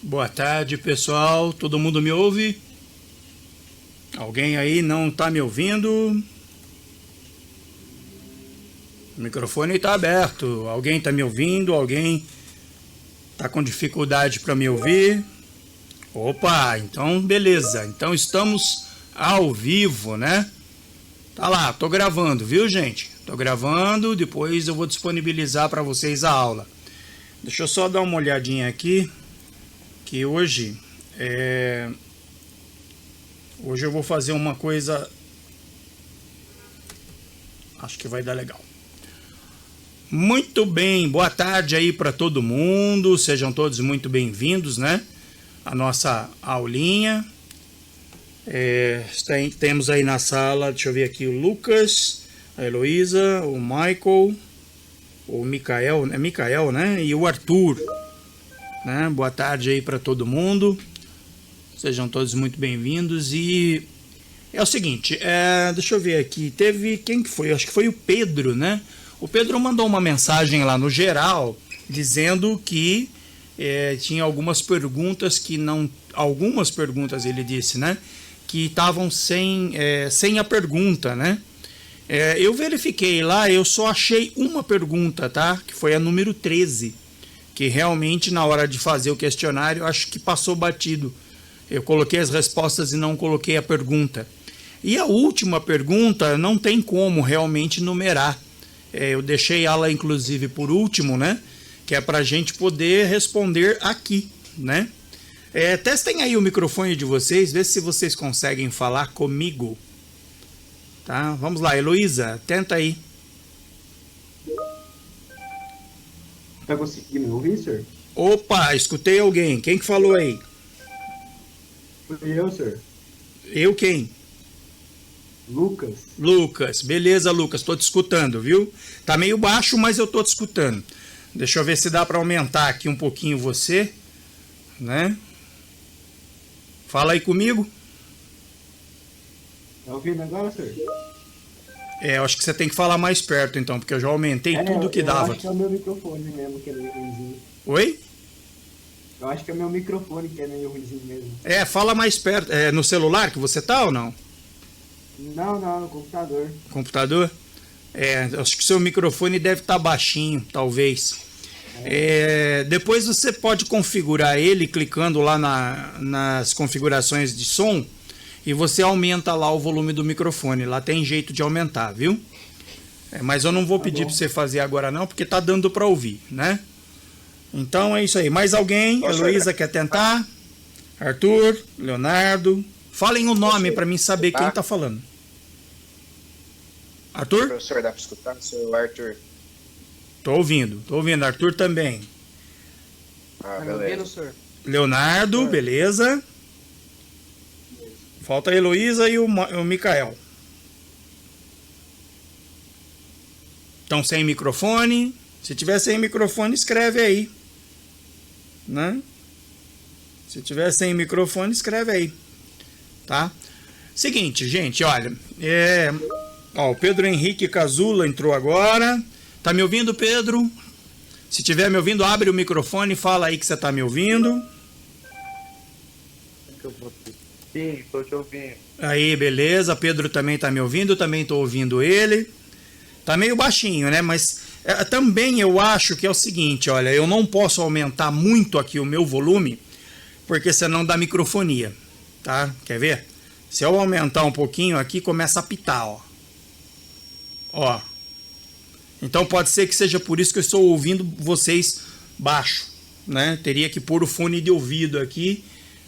Boa tarde, pessoal. Todo mundo me ouve? Alguém aí não está me ouvindo? O microfone está aberto. Alguém está me ouvindo? Alguém está com dificuldade para me ouvir? Opa, então beleza. Então estamos ao vivo, né? Tá lá, tô gravando, viu, gente? Tô gravando, depois eu vou disponibilizar para vocês a aula. Deixa eu só dar uma olhadinha aqui, que hoje eu vou fazer uma coisa, acho que vai dar legal. Muito bem, boa tarde aí para todo mundo, sejam todos muito bem-vindos, né? A nossa aulinha. Temos aí na sala, deixa eu ver aqui, o Lucas, a Heloísa, o Michael, o Micael, né? E o Arthur, né? Boa tarde aí para todo mundo, sejam todos muito bem-vindos. E é o seguinte, deixa eu ver aqui, quem que foi? Acho que foi o Pedro, né? O Pedro mandou uma mensagem lá no geral, dizendo que tinha algumas perguntas ele disse, né? Que estavam sem a pergunta, né? Eu verifiquei lá, eu só achei uma pergunta, tá? Que foi a número 13, que realmente na hora de fazer o questionário, acho que passou batido. Eu coloquei as respostas e não coloquei a pergunta. E a última pergunta não tem como realmente numerar. Eu deixei ela inclusive por último, né? Que é para a gente poder responder aqui, né? Testem aí o microfone de vocês, vê se vocês conseguem falar comigo. Tá? Vamos lá, Heloísa, tenta aí. Tá conseguindo me ouvir, senhor? Opa, escutei alguém. Quem que falou aí? Fui eu, senhor. Eu quem? Lucas. Lucas, beleza, Lucas, tô te escutando, viu? Tá meio baixo, mas eu tô te escutando. Deixa eu ver se dá para aumentar aqui um pouquinho você, né? Fala aí comigo. Tá ouvindo agora, senhor? Eu acho que você tem que falar mais perto, então, porque eu já aumentei tudo que dava. Eu acho que é o meu microfone mesmo que é meio ruimzinho. Oi? Eu acho que é o meu microfone que é meio ruimzinho mesmo. Fala mais perto. É no celular que você tá ou não? Não, no computador. Computador? Acho que o seu microfone deve estar baixinho, talvez. Depois você pode configurar ele clicando lá nas configurações de som e você aumenta lá o volume do microfone. Lá tem jeito de aumentar, viu? Mas eu não vou pedir para você fazer agora não, porque tá dando para ouvir, né? Então é isso aí. Mais alguém? Heloísa quer tentar? Arthur, Leonardo. Falem o nome para mim saber quem tá falando. Arthur? Professor, dá para escutar? Sou o Arthur. Tô ouvindo. Arthur também. Ah, Tá me beleza. ouvindo, senhor? Leonardo, beleza. Falta a Heloísa e o Micael. Estão sem microfone. Se tiver sem microfone, escreve aí. Né? Se tiver sem microfone, escreve aí. Tá? Seguinte, gente, olha. O Pedro Henrique Cazula entrou agora. Tá me ouvindo, Pedro? Se tiver me ouvindo, abre o microfone e fala aí que você tá me ouvindo. Sim, estou te ouvindo. Aí, beleza. Pedro também tá me ouvindo, também tô ouvindo ele. Tá meio baixinho, né? Mas também eu acho que é o seguinte, olha, eu não posso aumentar muito aqui o meu volume, porque senão dá microfonia, tá? Quer ver? Se eu aumentar um pouquinho aqui, começa a pitar, ó. Então pode ser que seja por isso que eu estou ouvindo vocês baixo, né? Teria que pôr o fone de ouvido aqui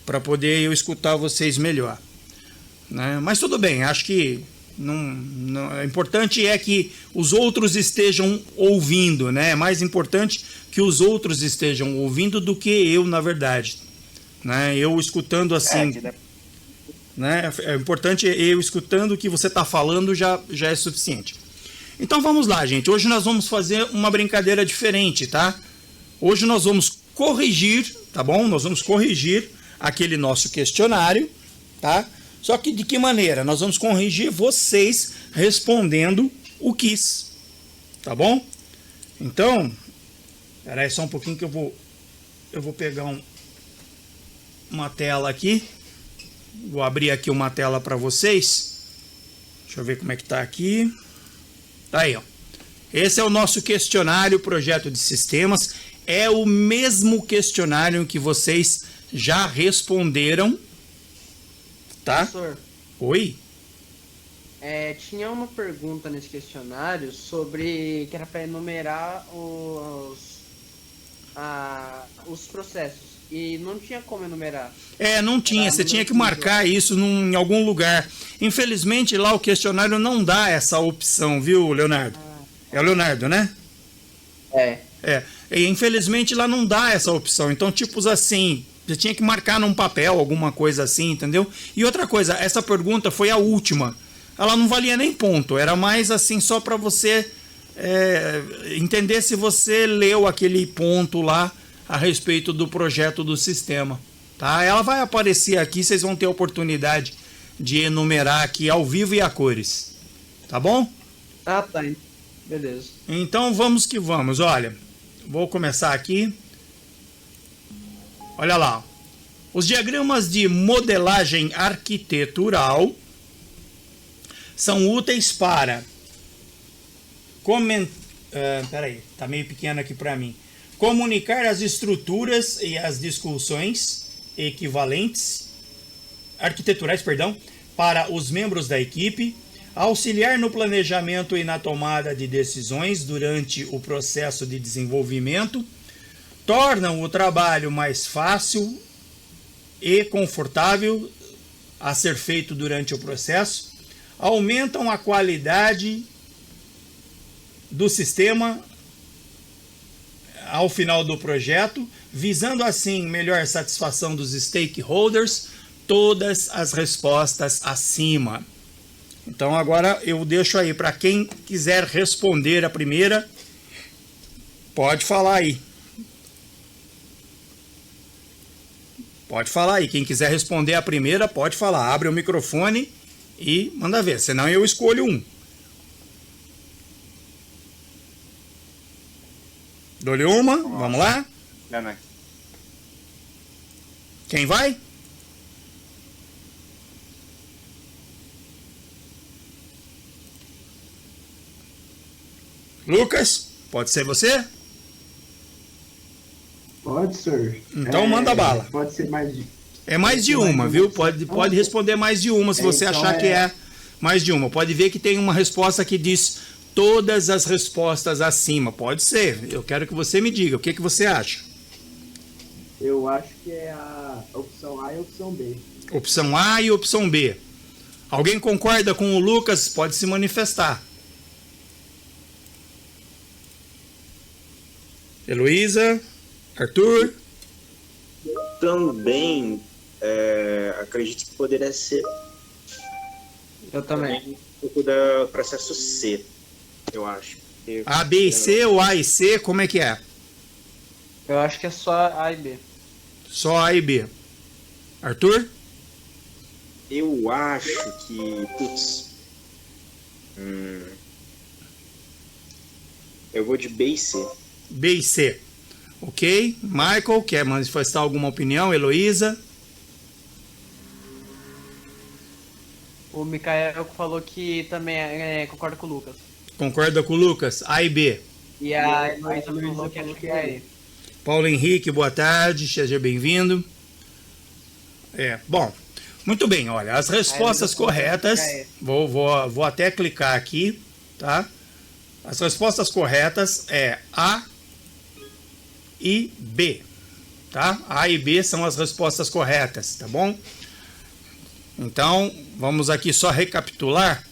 para poder eu escutar vocês melhor, né? Mas tudo bem, acho que o importante é que os outros estejam ouvindo, né? É mais importante que os outros estejam ouvindo do que eu, na verdade, né? Eu escutando assim, né? É importante eu escutando o que você está falando já é suficiente. Então vamos lá, gente. Hoje nós vamos fazer uma brincadeira diferente, tá? Hoje nós vamos corrigir, tá bom? Nós vamos corrigir aquele nosso questionário, tá? Só que de que maneira? Nós vamos corrigir vocês respondendo o quiz, tá bom? Então, espera aí só um pouquinho que eu vou pegar uma tela aqui. Vou abrir aqui uma tela para vocês. Deixa eu ver como é que tá aqui. Tá aí, ó. Esse é o nosso questionário projeto de sistemas. É o mesmo questionário que vocês já responderam, tá? Professor, Oi? tinha uma pergunta nesse questionário sobre que era para enumerar os processos e não tinha como enumerar. Não tinha, você tinha que marcar isso em algum lugar. Infelizmente lá o questionário não dá essa opção, viu, Leonardo? É o Leonardo, né? E, infelizmente lá não dá essa opção. Então, tipos assim, você tinha que marcar num papel, alguma coisa assim, entendeu? E outra coisa, essa pergunta foi a última. Ela não valia nem ponto, era mais assim só para você entender se você leu aquele ponto lá a respeito do projeto do sistema, tá? Ela vai aparecer aqui, vocês vão ter a oportunidade de enumerar aqui ao vivo e a cores, tá bom? Ah, tá. Beleza. Então vamos que vamos, olha, vou começar aqui. Olha lá, os diagramas de modelagem arquitetural são úteis para peraí, tá meio pequeno aqui para mim. Comunicar as estruturas e as discussões equivalentes arquiteturais, para os membros da equipe, auxiliar no planejamento e na tomada de decisões durante o processo de desenvolvimento, tornam o trabalho mais fácil e confortável a ser feito durante o processo, aumentam a qualidade do sistema ao final do projeto, visando assim melhor satisfação dos stakeholders, todas as respostas acima. Então agora eu deixo aí para quem quiser responder a primeira, pode falar aí. Pode falar aí, quem quiser responder a primeira, pode falar, abre o microfone e manda ver, senão eu escolho um. Dou-lhe uma, vamos lá? Quem vai? Lucas, pode ser você? Pode, senhor. Então manda bala. Pode ser mais de... É mais de uma, viu? Pode responder mais de uma se você então achar que é mais de uma. Pode ver que tem uma resposta que diz todas as respostas acima. Pode ser. Eu quero que você me diga. O que você acha? Eu acho que é a opção A e a opção B. Opção A e opção B. Alguém concorda com o Lucas? Pode se manifestar. Heloísa? Arthur? Também acredito que poderia ser Eu também. um pouco do processo C, eu acho. A, B e C ou A e C, como é que é? Eu acho que é só A e B. Só A e B. Arthur? Eu acho que, eu vou de B e C. B e C. Ok. Michael, quer manifestar alguma opinião? Heloísa? O Mikael falou que também concorda com o Lucas. Concorda com o Lucas? A e B. E a Heloísa falou que acho que é E. Paulo Henrique, boa tarde, seja bem-vindo. Bom, muito bem, olha, as respostas corretas, vou até clicar aqui, tá? As respostas corretas é A e B, tá? A e B são as respostas corretas, tá bom? Então, vamos aqui só recapitular,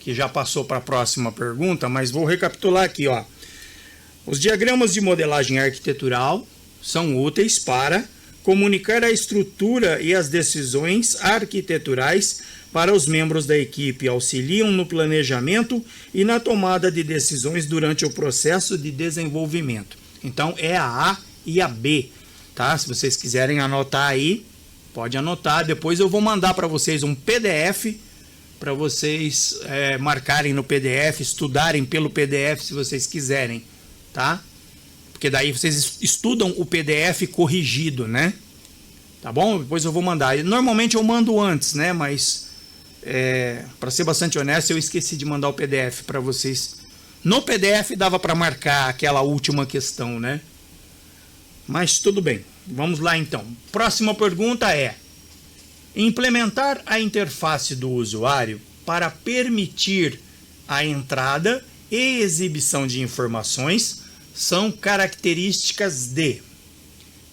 que já passou para a próxima pergunta, mas vou recapitular aqui, ó. Os diagramas de modelagem arquitetural são úteis para comunicar a estrutura e as decisões arquiteturais para os membros da equipe, auxiliam no planejamento e na tomada de decisões durante o processo de desenvolvimento. Então, é a A e a B, tá? Se vocês quiserem anotar aí, pode anotar. Depois eu vou mandar para vocês um PDF para vocês marcarem no PDF, estudarem pelo PDF se vocês quiserem, tá? Porque daí vocês estudam o PDF corrigido, né? Tá bom? Depois eu vou mandar. Normalmente eu mando antes, né? Mas, para ser bastante honesto, eu esqueci de mandar o PDF para vocês. No PDF dava para marcar aquela última questão, né? Mas tudo bem. Vamos lá então. Próxima pergunta é: implementar a interface do usuário para permitir a entrada e exibição de informações são características de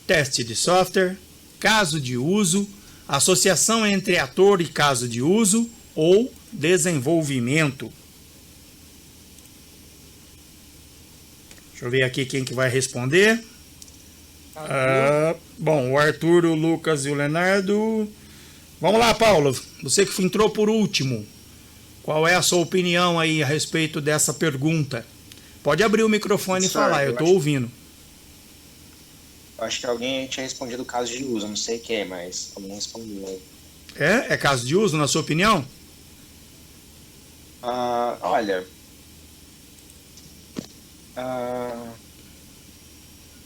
teste de software, caso de uso, associação entre ator e caso de uso ou desenvolvimento. Deixa eu ver aqui quem que vai responder. Bom, o Arthur, o Lucas e o Leonardo. Vamos lá, Paulo. Você que entrou por último. Qual é a sua opinião aí a respeito dessa pergunta? Pode abrir o microfone e falar, eu estou ouvindo. Eu acho que alguém tinha respondido o caso de uso, não sei quem, mas alguém respondeu. É caso de uso, na sua opinião? Olha...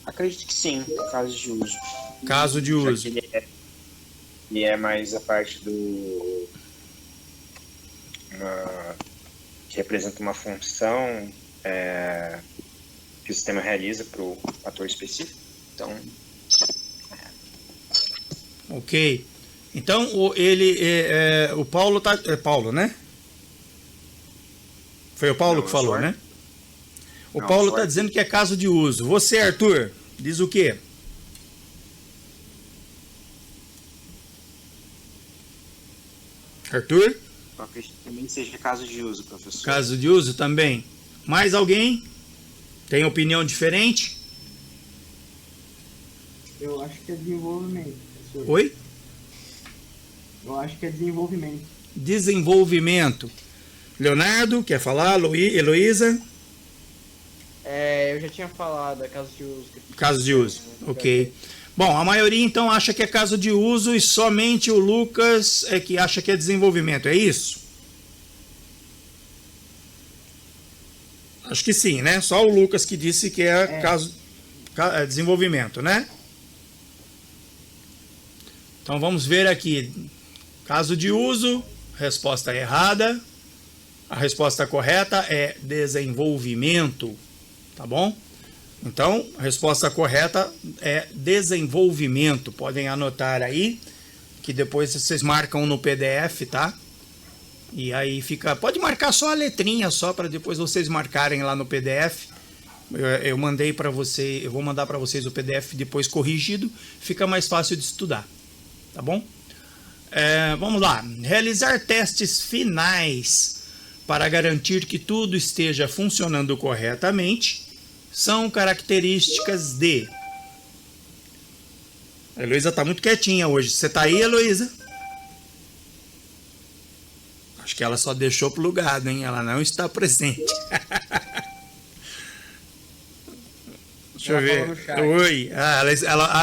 acredito que sim, caso de uso. Caso de uso. Ele é mais a parte do... que representa uma função que o sistema realiza para o ator específico. Então... Ok. Então, o Paulo tá... É Paulo, né? Foi o Paulo Não, que falou, né? O Não, Paulo está dizendo que é caso de uso. Você, Arthur, diz o quê? Arthur? Eu acredito que também seja caso de uso, professor. Caso de uso também. Mais alguém? Tem opinião diferente? Eu acho que é desenvolvimento, professor. Oi? Eu acho que é desenvolvimento. Desenvolvimento. Leonardo, quer falar? Heloísa? Eu já tinha falado, é caso de uso. Caso de uso, ok. Bom, a maioria então acha que é caso de uso e somente o Lucas é que acha que é desenvolvimento, é isso? Acho que sim, né? Só o Lucas que disse que é desenvolvimento, né? Então vamos ver aqui. Caso de uso, resposta errada. A resposta correta é desenvolvimento, tá bom? Então, a resposta correta é desenvolvimento. Podem anotar aí, que depois vocês marcam no PDF, tá? E aí fica... Pode marcar só a letrinha, só para depois vocês marcarem lá no PDF. Eu mandei para você, eu vou mandar para vocês o PDF depois corrigido. Fica mais fácil de estudar, tá bom? Vamos lá. Realizar testes finais para garantir que tudo esteja funcionando corretamente são características de... A Heloísa está muito quietinha hoje. Você está aí, Heloísa? Acho que ela só deixou plugado, hein? Ela não está presente. Deixa eu ver. Oi.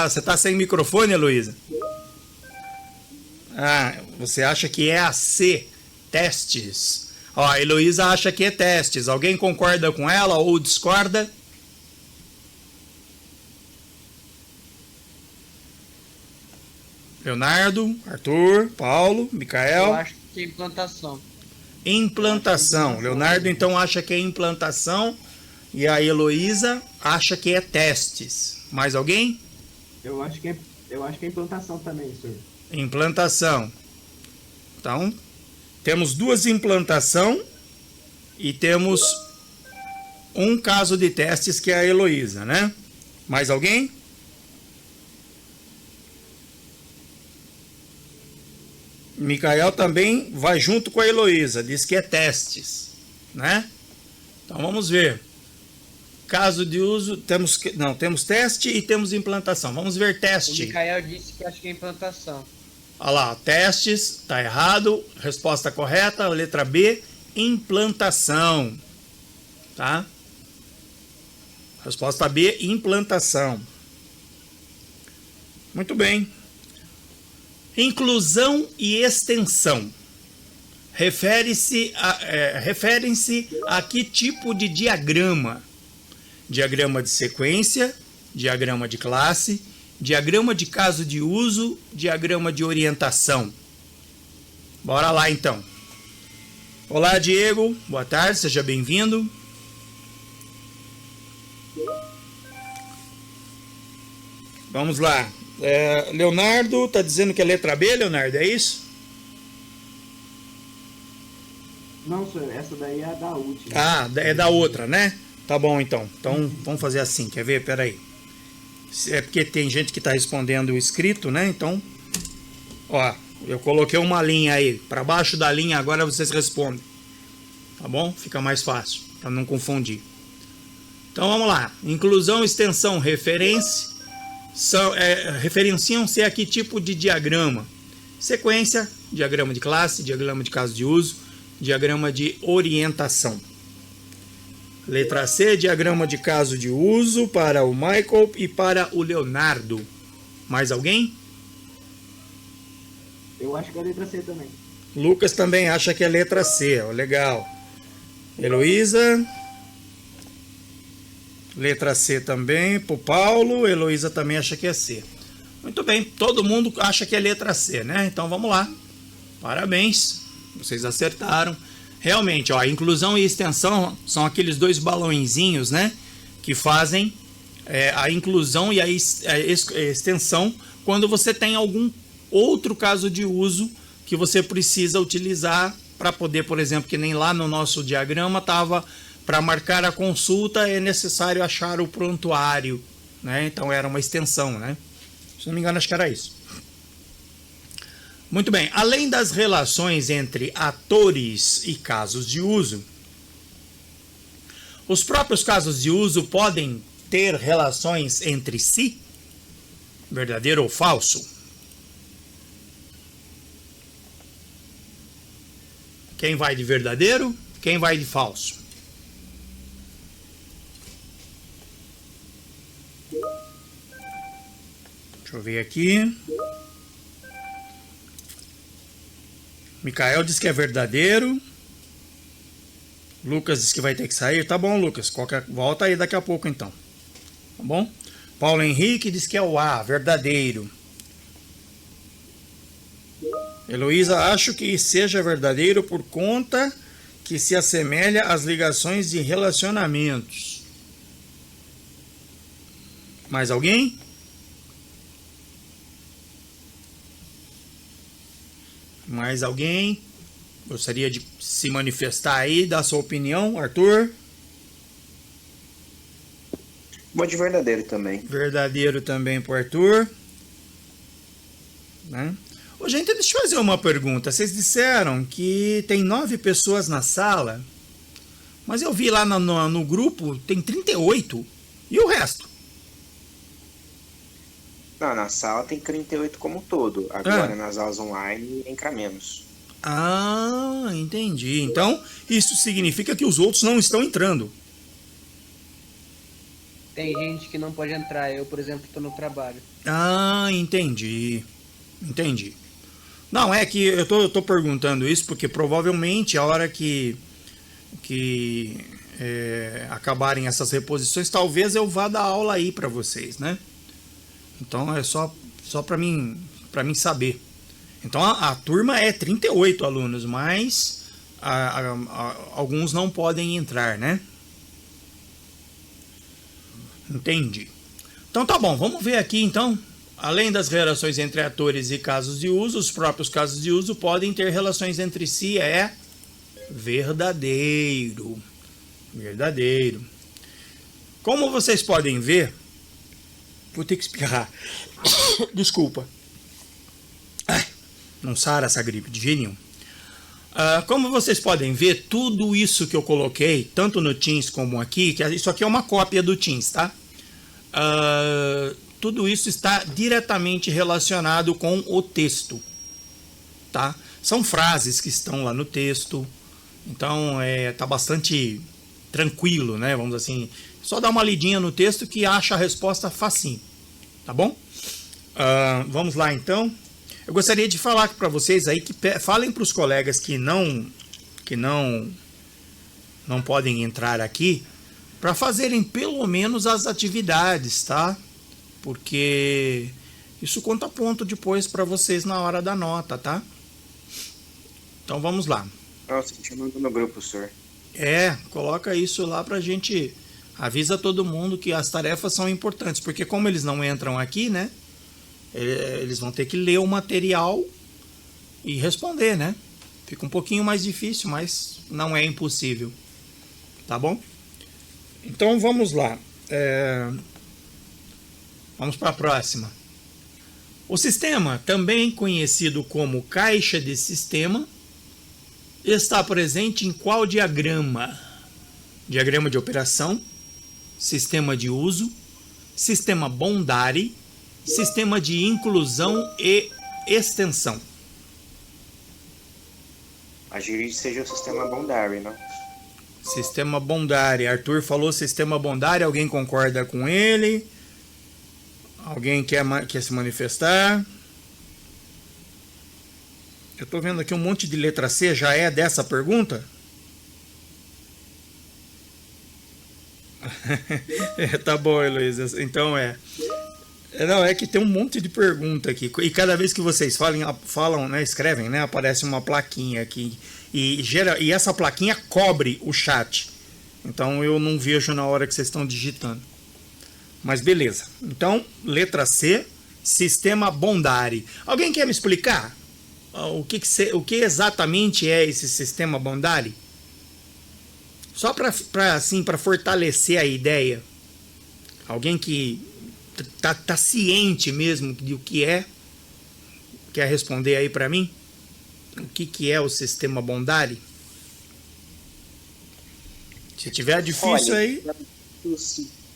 Você está sem microfone, Heloísa? Você acha que é a C, testes. Ó, a Heloísa acha que é testes. Alguém concorda com ela ou discorda? Leonardo, Arthur, Paulo, Micael. Eu acho que é implantação. Implantação. Leonardo então acha que é implantação e a Heloísa acha que é testes. Mais alguém? Eu acho que é implantação também, senhor. Implantação. Então, temos duas implantação e temos um caso de testes que é a Heloísa, né? Mais alguém? Micael também vai junto com a Heloísa, diz que é testes, né? Então vamos ver. Caso de uso, temos teste e temos implantação. Vamos ver teste. O Micael disse que acha que é implantação. Olha lá, testes, tá errado. Resposta correta, letra B, implantação. Tá? Resposta B, implantação. Muito bem. Inclusão e extensão. Referem-se a que tipo de diagrama? Diagrama de sequência, diagrama de classe, diagrama de caso de uso, diagrama de orientação. Bora lá então. Olá, Diego, boa tarde, seja bem-vindo. Vamos lá. Leonardo está dizendo que é letra B, Leonardo, é isso? Não, senhor, essa daí é a da última. Ah, é da outra, né? Tá bom, então. Então, vamos fazer assim, quer ver? Pera aí. É porque tem gente que está respondendo o escrito, né? Então, ó, eu coloquei uma linha aí. Para baixo da linha agora vocês respondem. Tá bom? Fica mais fácil, para não confundir. Então, vamos lá. Inclusão, extensão, referência. Referenciam-se a que tipo de diagrama? Sequência, diagrama de classe, diagrama de caso de uso, diagrama de orientação. Letra C, diagrama de caso de uso para o Michael e para o Leonardo. Mais alguém? Eu acho que é a letra C também. Lucas também acha que é letra C, ó, legal. Heloísa. Letra C também, pro Paulo. Heloísa também acha que é C. Muito bem, todo mundo acha que é letra C, né? Então vamos lá. Parabéns, vocês acertaram. Realmente, ó, inclusão e extensão são aqueles dois balõezinhos, né? Que fazem a inclusão e a extensão quando você tem algum outro caso de uso que você precisa utilizar para poder, por exemplo, que nem lá no nosso diagrama estava... Para marcar a consulta é necessário achar o prontuário, né? Então era uma extensão, né? Se não me engano, acho que era isso. Muito bem. Além das relações entre atores e casos de uso, os próprios casos de uso podem ter relações entre si? Verdadeiro ou falso? Quem vai de verdadeiro? Quem vai de falso? Deixa eu ver aqui. Micael diz que é verdadeiro. Lucas diz que vai ter que sair. Tá bom, Lucas. Volta aí daqui a pouco, então. Tá bom? Paulo Henrique diz que é o A, verdadeiro. Heloísa, acho que seja verdadeiro por conta que se assemelha às ligações de relacionamentos. Mais alguém? Mais alguém gostaria de se manifestar aí, dar sua opinião, Arthur? Vou de verdadeiro também. Verdadeiro também pro Arthur. Né? Ô, gente, deixa eu fazer uma pergunta. Vocês disseram que tem 9 pessoas na sala, mas eu vi lá no grupo, tem 38. E o resto? Não, na sala tem 38 como um todo. Agora nas aulas online entra menos. Ah, entendi. Então, isso significa que os outros não estão entrando. Tem gente que não pode entrar. Eu, por exemplo, estou no trabalho. Ah, entendi. Entendi. Não, é que eu tô perguntando isso porque provavelmente a hora que acabarem essas reposições, talvez eu vá dar aula aí para vocês, né? Então é só para mim saber. Então a turma é 38 alunos, mas alguns não podem entrar, né? Entendi. Então tá bom, vamos ver aqui então. Além das relações entre atores e casos de uso, os próprios casos de uso podem ter relações entre si. É verdadeiro. Verdadeiro. Como vocês podem ver, vou ter que espirrar. Desculpa. Não sara essa gripe de jeito nenhum. Como vocês podem ver, tudo isso que eu coloquei, tanto no Teams como aqui, que isso aqui é uma cópia do Teams, tá? Tudo isso está diretamente relacionado com o texto, tá? São frases que estão lá no texto, então tá bastante tranquilo, né? Vamos assim, só dá uma lidinha no texto que acha a resposta facinho, tá bom? Vamos lá então. Eu gostaria de falar para vocês aí que falem para os colegas que não podem entrar aqui para fazerem pelo menos as atividades, tá? porque isso conta ponto depois para vocês na hora da nota, tá? Então vamos lá. Nossa, te mando no grupo, senhor. Coloca isso lá pra gente, avisa todo mundo que as tarefas são importantes, porque como eles não entram aqui, né? Eles vão ter que ler o material e responder, né? Fica um pouquinho mais difícil, mas não é impossível, tá bom? Então vamos lá. Vamos para a próxima. O sistema, também conhecido como caixa de sistema, está presente em qual diagrama? Diagrama de operação, sistema de uso, sistema Bondari, sistema de inclusão e extensão. Acredito que seja o sistema Bondari, não? Sistema Bondari. Arthur falou sistema Bondari. Alguém concorda com ele? Alguém quer se manifestar? Eu estou vendo aqui um monte de letra C. Já é dessa pergunta? Tá bom, Heloísa. Então Não, é que tem um monte de pergunta aqui. E cada vez que vocês falam, né, escrevem, né, aparece uma plaquinha aqui. E essa plaquinha cobre o chat. Então eu não vejo na hora que vocês estão digitando. Mas beleza. Então, letra C, sistema Bondari. Alguém quer me explicar o que exatamente é esse sistema Bondari? Só para fortalecer a ideia. Alguém que tá ciente mesmo do que é? Quer responder aí para mim? O que é o sistema Bondari? Se tiver difícil aí...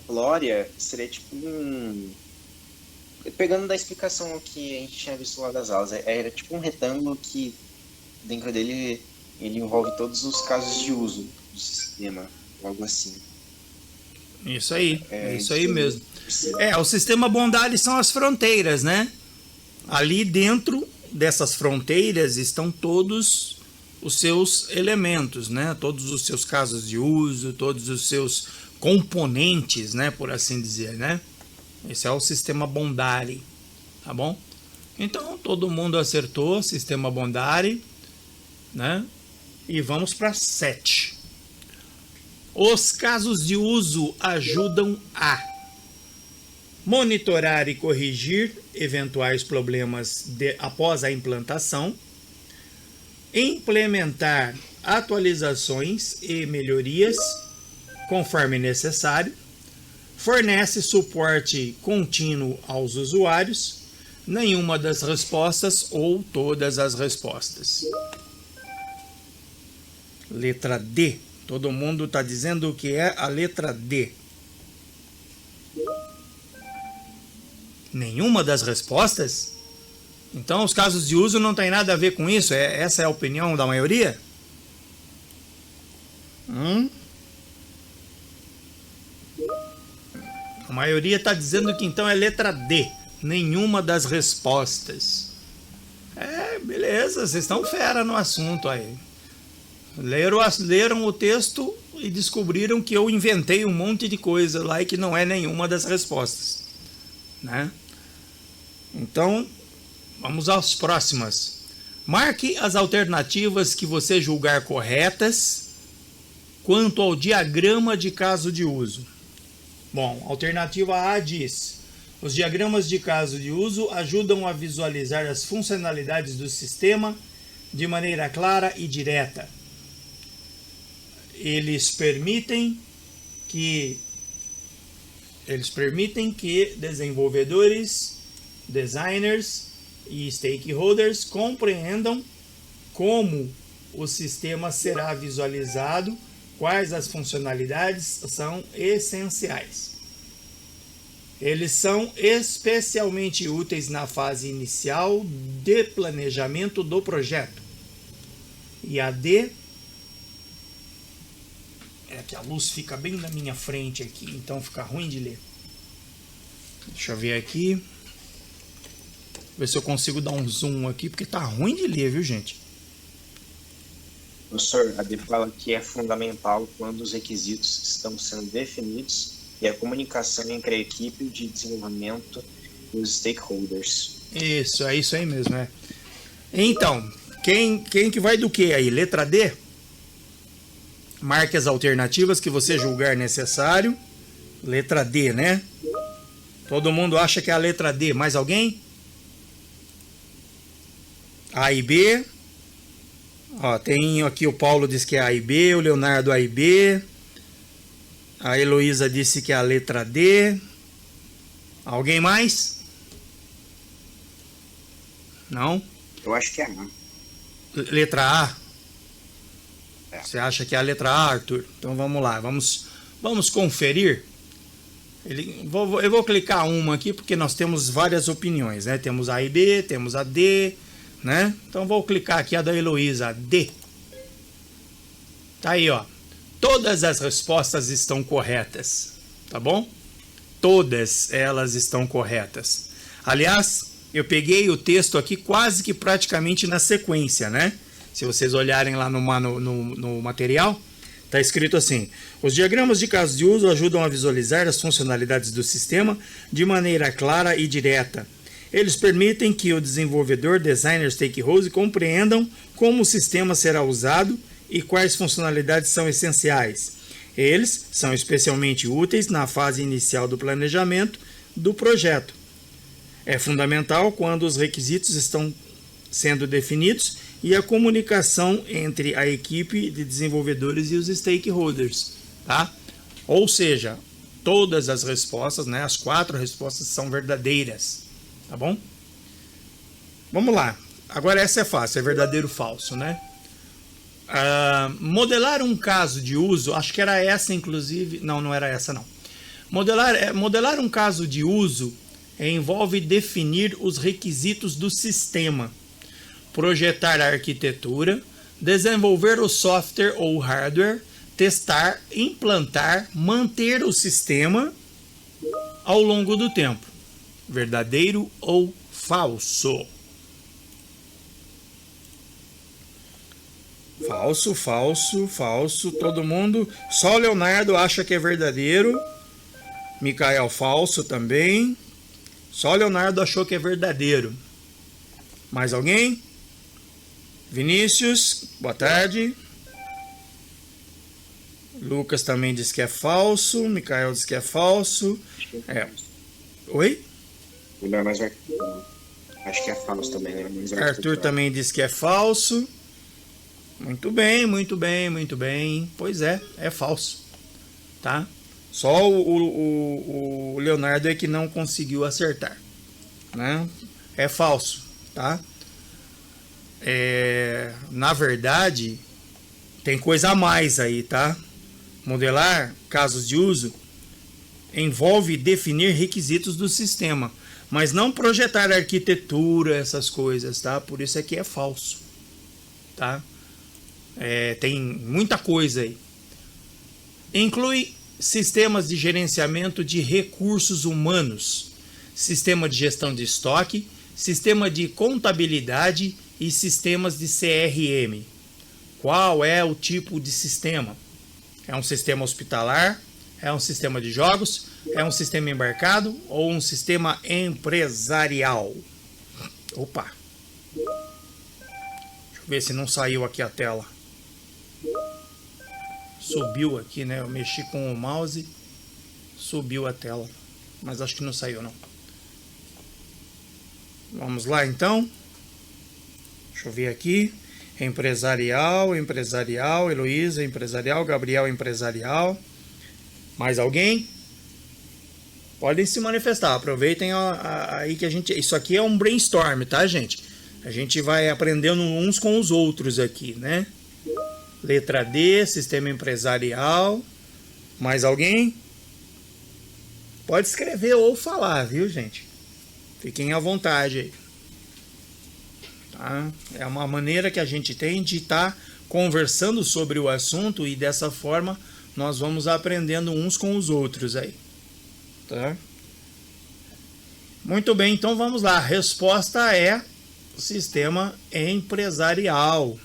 Glória seria tipo pegando da explicação que a gente tinha visto lá das aulas, era tipo um retângulo que dentro dele ele envolve todos os casos de uso do sistema, algo assim. Isso aí, isso aí mesmo. O sistema Bondari são as fronteiras, né? Ali dentro dessas fronteiras estão todos os seus elementos, né? Todos os seus casos de uso, todos os seus componentes, né? Por assim dizer, né? Esse é o sistema Bondari, tá bom? Então, todo mundo acertou, sistema Bondari, né? E vamos para 7. Os casos de uso ajudam a monitorar e corrigir eventuais problemas após a implantação, implementar atualizações e melhorias conforme necessário, fornece suporte contínuo aos usuários, nenhuma das respostas ou todas as respostas. Letra D. Todo mundo está dizendo que é a letra D. Nenhuma das respostas? Então os casos de uso não tem nada a ver com isso? Essa é a opinião da maioria? A maioria está dizendo que então é letra D. Nenhuma das respostas. Beleza, vocês estão fera no assunto aí. Leram o texto e descobriram que eu inventei um monte de coisa lá e que não é nenhuma das respostas, né? Então, vamos às próximas. Marque as alternativas que você julgar corretas quanto ao diagrama de caso de uso. Bom, alternativa A diz: os diagramas de caso de uso ajudam a visualizar as funcionalidades do sistema de maneira clara e direta. Eles permitem que desenvolvedores, designers e stakeholders compreendam como o sistema será visualizado, quais as funcionalidades são essenciais. Eles são especialmente úteis na fase inicial de planejamento do projeto. E a D é que a luz fica bem na minha frente aqui, então fica ruim de ler. Deixa eu ver aqui. Ver se eu consigo dar um zoom aqui, porque tá ruim de ler, viu, gente? Professor, a D fala que é fundamental quando os requisitos estão sendo definidos e a comunicação entre a equipe de desenvolvimento e os stakeholders. Isso, é isso aí mesmo, né? Então, quem que vai do que aí? Letra D? Marque as alternativas que você julgar necessário. Letra D, né? Todo mundo acha que é a letra D. Mais alguém? A e B. Ó, tem aqui o Paulo diz que é A e B, o Leonardo A e B. A Heloísa disse que é a letra D. Alguém mais? Não? Eu acho que é A. Letra A? É. Você acha que é a letra A, Arthur? Então vamos lá, vamos conferir. Eu vou clicar uma aqui porque nós temos várias opiniões, né? Temos A e B, temos a D, né? Então vou clicar aqui a da Heloísa, a D. Tá aí, ó. Todas as respostas estão corretas, tá bom? Todas elas estão corretas. Aliás, eu peguei o texto aqui quase que praticamente na sequência, né? Se vocês olharem lá no material, está escrito assim: os diagramas de casos de uso ajudam a visualizar as funcionalidades do sistema de maneira clara e direta. Eles permitem que o desenvolvedor, designer, stakeholders compreendam como o sistema será usado e quais funcionalidades são essenciais. Eles são especialmente úteis na fase inicial do planejamento do projeto. É fundamental quando os requisitos estão sendo definidos e a comunicação entre a equipe de desenvolvedores e os stakeholders, tá? Ou seja, todas as respostas, né, as 4 respostas são verdadeiras, tá bom? Vamos lá. Agora essa é fácil, é verdadeiro ou falso, né? Modelar um caso de uso, acho que era essa inclusive, não era essa não. Modelar um caso de uso envolve definir os requisitos do sistema, projetar a arquitetura, desenvolver o software ou hardware, testar, implantar, manter o sistema ao longo do tempo. Verdadeiro ou falso? Falso, falso, falso. Todo mundo. Só o Leonardo acha que é verdadeiro. Micael, falso também. Só o Leonardo achou que é verdadeiro. Mais alguém? Vinícius, boa tarde. Lucas também diz que é falso. Micael diz que é falso. Oi? Ele é mais acho que é falso também, né? Arthur também diz que é falso. Muito bem, muito bem, muito bem. Pois é falso. Tá? Só o Leonardo é que não conseguiu acertar, né? É falso, tá? Na verdade, tem coisa a mais aí, tá? Modelar casos de uso envolve definir requisitos do sistema, mas não projetar arquitetura, essas coisas, tá? Por isso é que é falso, tá? Tem muita coisa aí. Inclui sistemas de gerenciamento de recursos humanos, sistema de gestão de estoque, sistema de contabilidade e sistemas de CRM. Qual é o tipo de sistema? É um sistema hospitalar? É um sistema de jogos? É um sistema embarcado? Ou um sistema empresarial? Opa! Deixa eu ver se não saiu aqui a tela. Subiu aqui, né? Eu mexi com o mouse, subiu a tela, mas acho que não saiu não. Vamos lá então. Deixa eu ver aqui. Empresarial, Heloísa, empresarial, Gabriel, empresarial. Mais alguém? Podem se manifestar. Aproveitem aí que a gente... Isso aqui é um brainstorm, tá, gente? A gente vai aprendendo uns com os outros aqui, né? Letra D, sistema empresarial. Mais alguém? Pode escrever ou falar, viu, gente? Fiquem à vontade aí. Tá? É uma maneira que a gente tem de estar conversando sobre o assunto e dessa forma nós vamos aprendendo uns com os outros aí. Tá? Muito bem, então vamos lá. A resposta é sistema empresarial.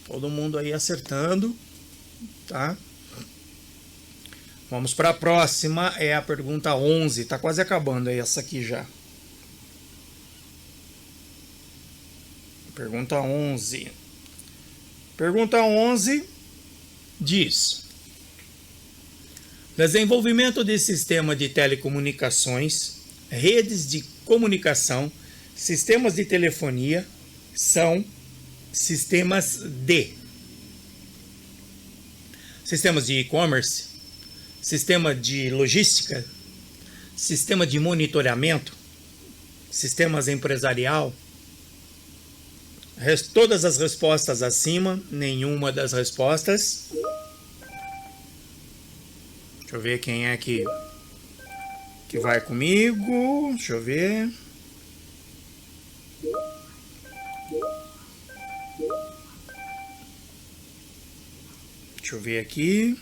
Todo mundo aí acertando, tá? Vamos para a próxima, é a pergunta 11. Está quase acabando aí essa aqui já. Pergunta 11. Pergunta 11 diz: desenvolvimento de sistema de telecomunicações, redes de comunicação, sistemas de telefonia são sistemas de sistemas de e-commerce, sistema de logística, sistema de monitoramento, sistemas empresarial. Todas as respostas acima, nenhuma das respostas. Deixa eu ver quem é que vai comigo. Deixa eu ver. Deixa eu ver aqui.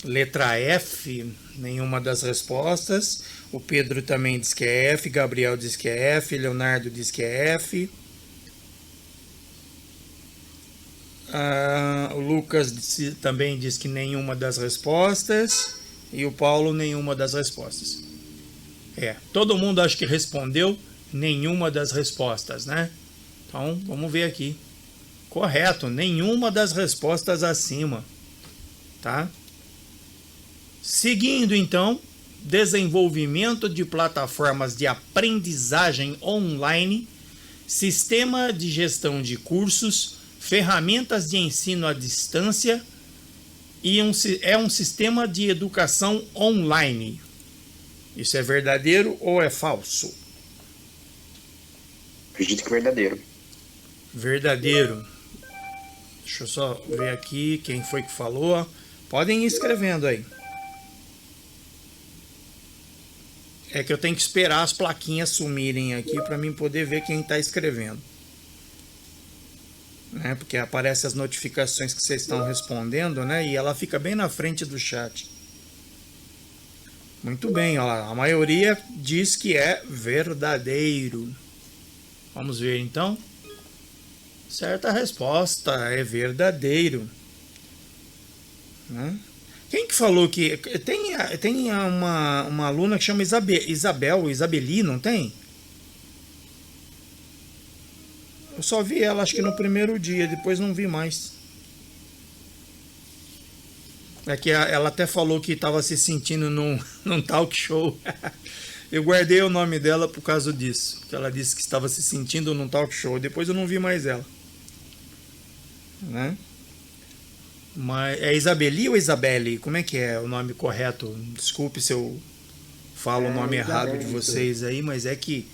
Letra F, nenhuma das respostas. O Pedro também diz que é F, Gabriel diz que é F, Leonardo diz que é F. O Lucas também diz que nenhuma das respostas. E o Paulo, nenhuma das respostas. Todo mundo acho que respondeu nenhuma das respostas, né? Então, vamos ver aqui. Correto, nenhuma das respostas acima, tá? Seguindo, então, desenvolvimento de plataformas de aprendizagem online, sistema de gestão de cursos, ferramentas de ensino à distância e é um sistema de educação online. Isso é verdadeiro ou é falso? Acredito que é verdadeiro. Verdadeiro. Deixa eu só ver aqui quem foi que falou. Podem ir escrevendo aí. É que eu tenho que esperar as plaquinhas sumirem aqui para mim poder ver quem está escrevendo. Né? Porque aparecem as notificações que vocês estão respondendo, né? E ela fica bem na frente do chat. Muito bem, ó, a maioria diz que é verdadeiro. Vamos ver então. Certa resposta, é verdadeiro. Né? Quem que falou que... Tem uma aluna que chama Isabeli, não tem? Eu só vi ela, acho que no primeiro dia, depois não vi mais. É que ela até falou que estava se sentindo num talk show. Eu guardei o nome dela por causa disso. Que ela disse que estava se sentindo num talk show. Depois eu não vi mais ela. Né? Mas é Isabeli ou Isabelle? Como é que é o nome correto? Desculpe se eu falo o nome errado de vocês aí, mas é que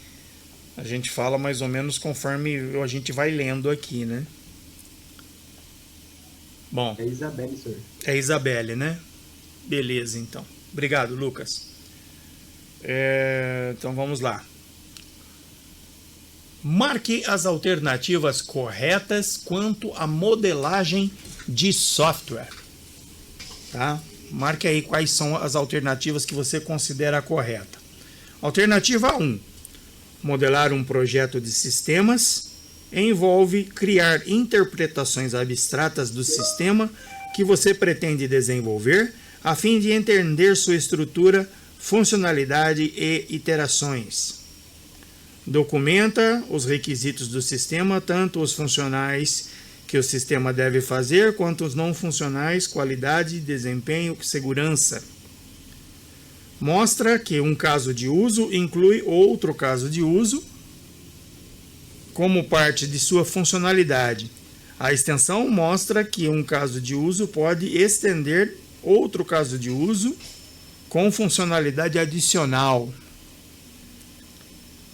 a gente fala mais ou menos conforme a gente vai lendo aqui, né? Bom. É Isabelle, senhor. É Isabelle, né? Beleza, então. Obrigado, Lucas. Então vamos lá. Marque as alternativas corretas quanto à modelagem de software. Tá? Marque aí quais são as alternativas que você considera correta. Alternativa 1. Modelar um projeto de sistemas envolve criar interpretações abstratas do sistema que você pretende desenvolver a fim de entender sua estrutura, funcionalidade e iterações. Documenta os requisitos do sistema, tanto os funcionais que o sistema deve fazer, quanto os não funcionais, qualidade, desempenho, segurança. Mostra que um caso de uso inclui outro caso de uso como parte de sua funcionalidade. A extensão mostra que um caso de uso pode estender outro caso de uso com funcionalidade adicional.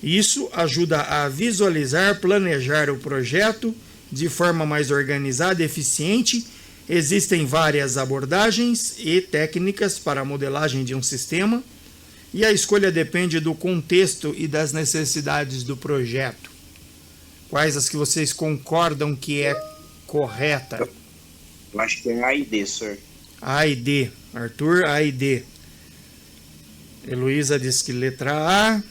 Isso ajuda a visualizar, planejar o projeto de forma mais organizada e eficiente. Existem várias abordagens e técnicas para a modelagem de um sistema, e a escolha depende do contexto e das necessidades do projeto. Quais as que vocês concordam que é correta? Eu acho que é A e D, senhor. A e D. Arthur, A e D. Heloísa diz que letra A.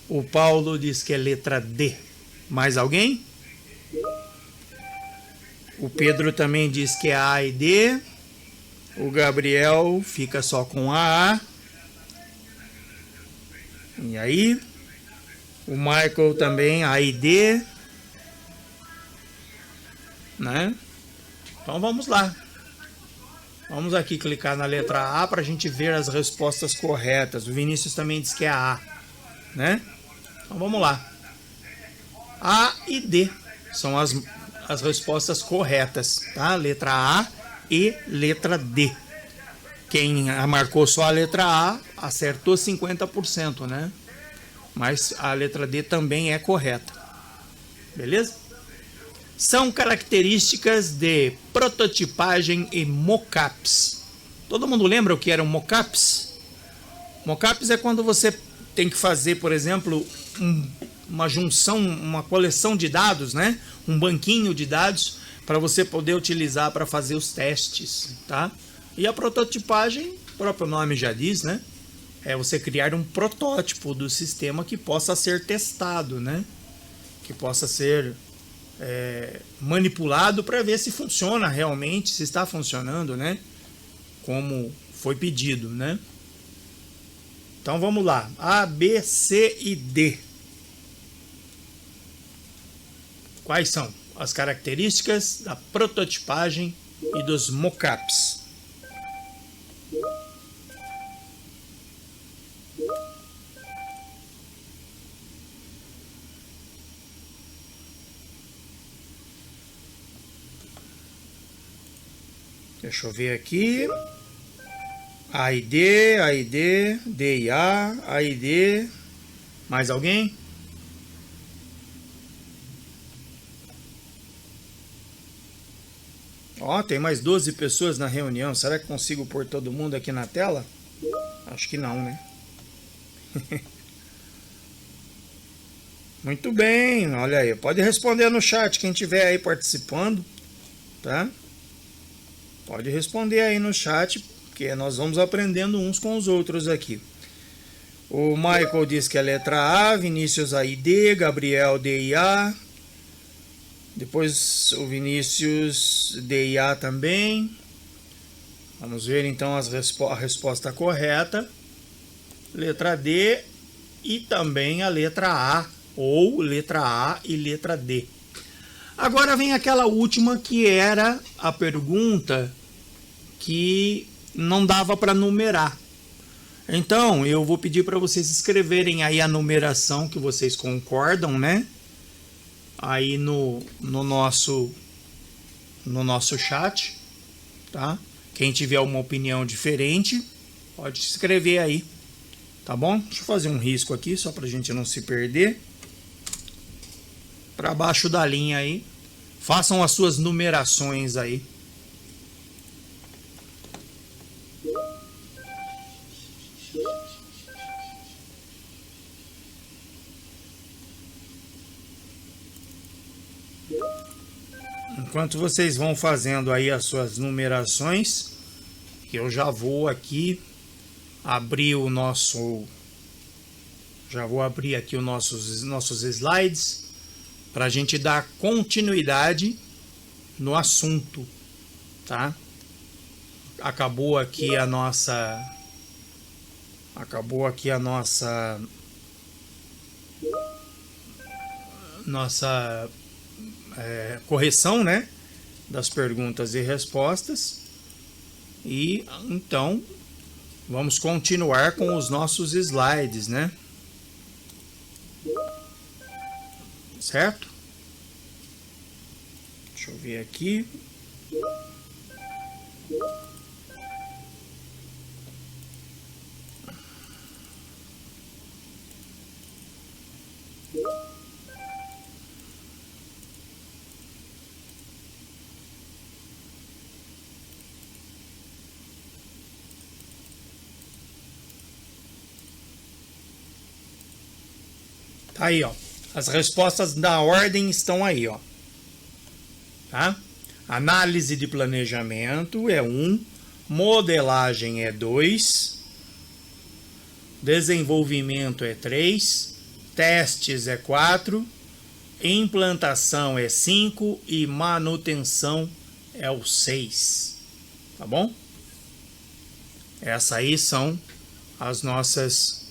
O Paulo diz que é letra D. Mais alguém? O Pedro também diz que é A e D. O Gabriel fica só com A. E aí? O Michael também A e D. Né? Então vamos lá. Vamos aqui clicar na letra A para a gente ver as respostas corretas. O Vinícius também diz que é A. Né? Então vamos lá. A e D são as respostas corretas, tá? Letra A e letra D. Quem marcou só a letra A acertou 50%, né? Mas a letra D também é correta. Beleza? São características de prototipagem e mockups. Todo mundo lembra o que eram mockups? Mockups é quando você tem que fazer, por exemplo, uma junção, uma coleção de dados, né? Um banquinho de dados para você poder utilizar para fazer os testes, tá? E a prototipagem, o próprio nome já diz, né? É você criar um protótipo do sistema que possa ser testado, né? Que possa ser manipulado para ver se funciona realmente, se está funcionando, né? Como foi pedido, né? Então vamos lá. A, B, C e D. Quais são as características da prototipagem e dos mockups? Deixa eu ver aqui. A e D, A e D, D e A e D. Mais alguém? Ó, tem mais 12 pessoas na reunião. Será que consigo pôr todo mundo aqui na tela? Acho que não, né? Muito bem, olha aí. Pode responder no chat quem estiver aí participando, tá? Pode responder aí no chat, porque nós vamos aprendendo uns com os outros aqui. O Michael diz que é letra A, Vinícius A e D, Gabriel D e A. Depois o Vinícius D e A também. Vamos ver então a resposta correta. Letra D e também a letra A, ou letra A e letra D. Agora vem aquela última que era a pergunta que não dava para numerar. Então eu vou pedir para vocês escreverem aí a numeração que vocês concordam, né? Aí no nosso chat, tá? Quem tiver uma opinião diferente, pode escrever aí, tá bom? Deixa eu fazer um risco aqui, só pra gente não se perder. Para baixo da linha aí, façam as suas numerações aí. Enquanto vocês vão fazendo aí as suas numerações, eu já vou aqui abrir o nosso... Já vou abrir aqui os nossos slides para a gente dar continuidade no assunto, tá? Acabou aqui a nossa correção, né, das perguntas e respostas, e então vamos continuar com os nossos slides, né? Certo? Deixa eu ver aqui. Tá aí, ó. As respostas da ordem estão aí, ó. Tá? Análise de planejamento é 1, modelagem é 2, desenvolvimento é 3, testes é 4, implantação é 5 e manutenção é o 6. Tá bom? Essas aí são as nossas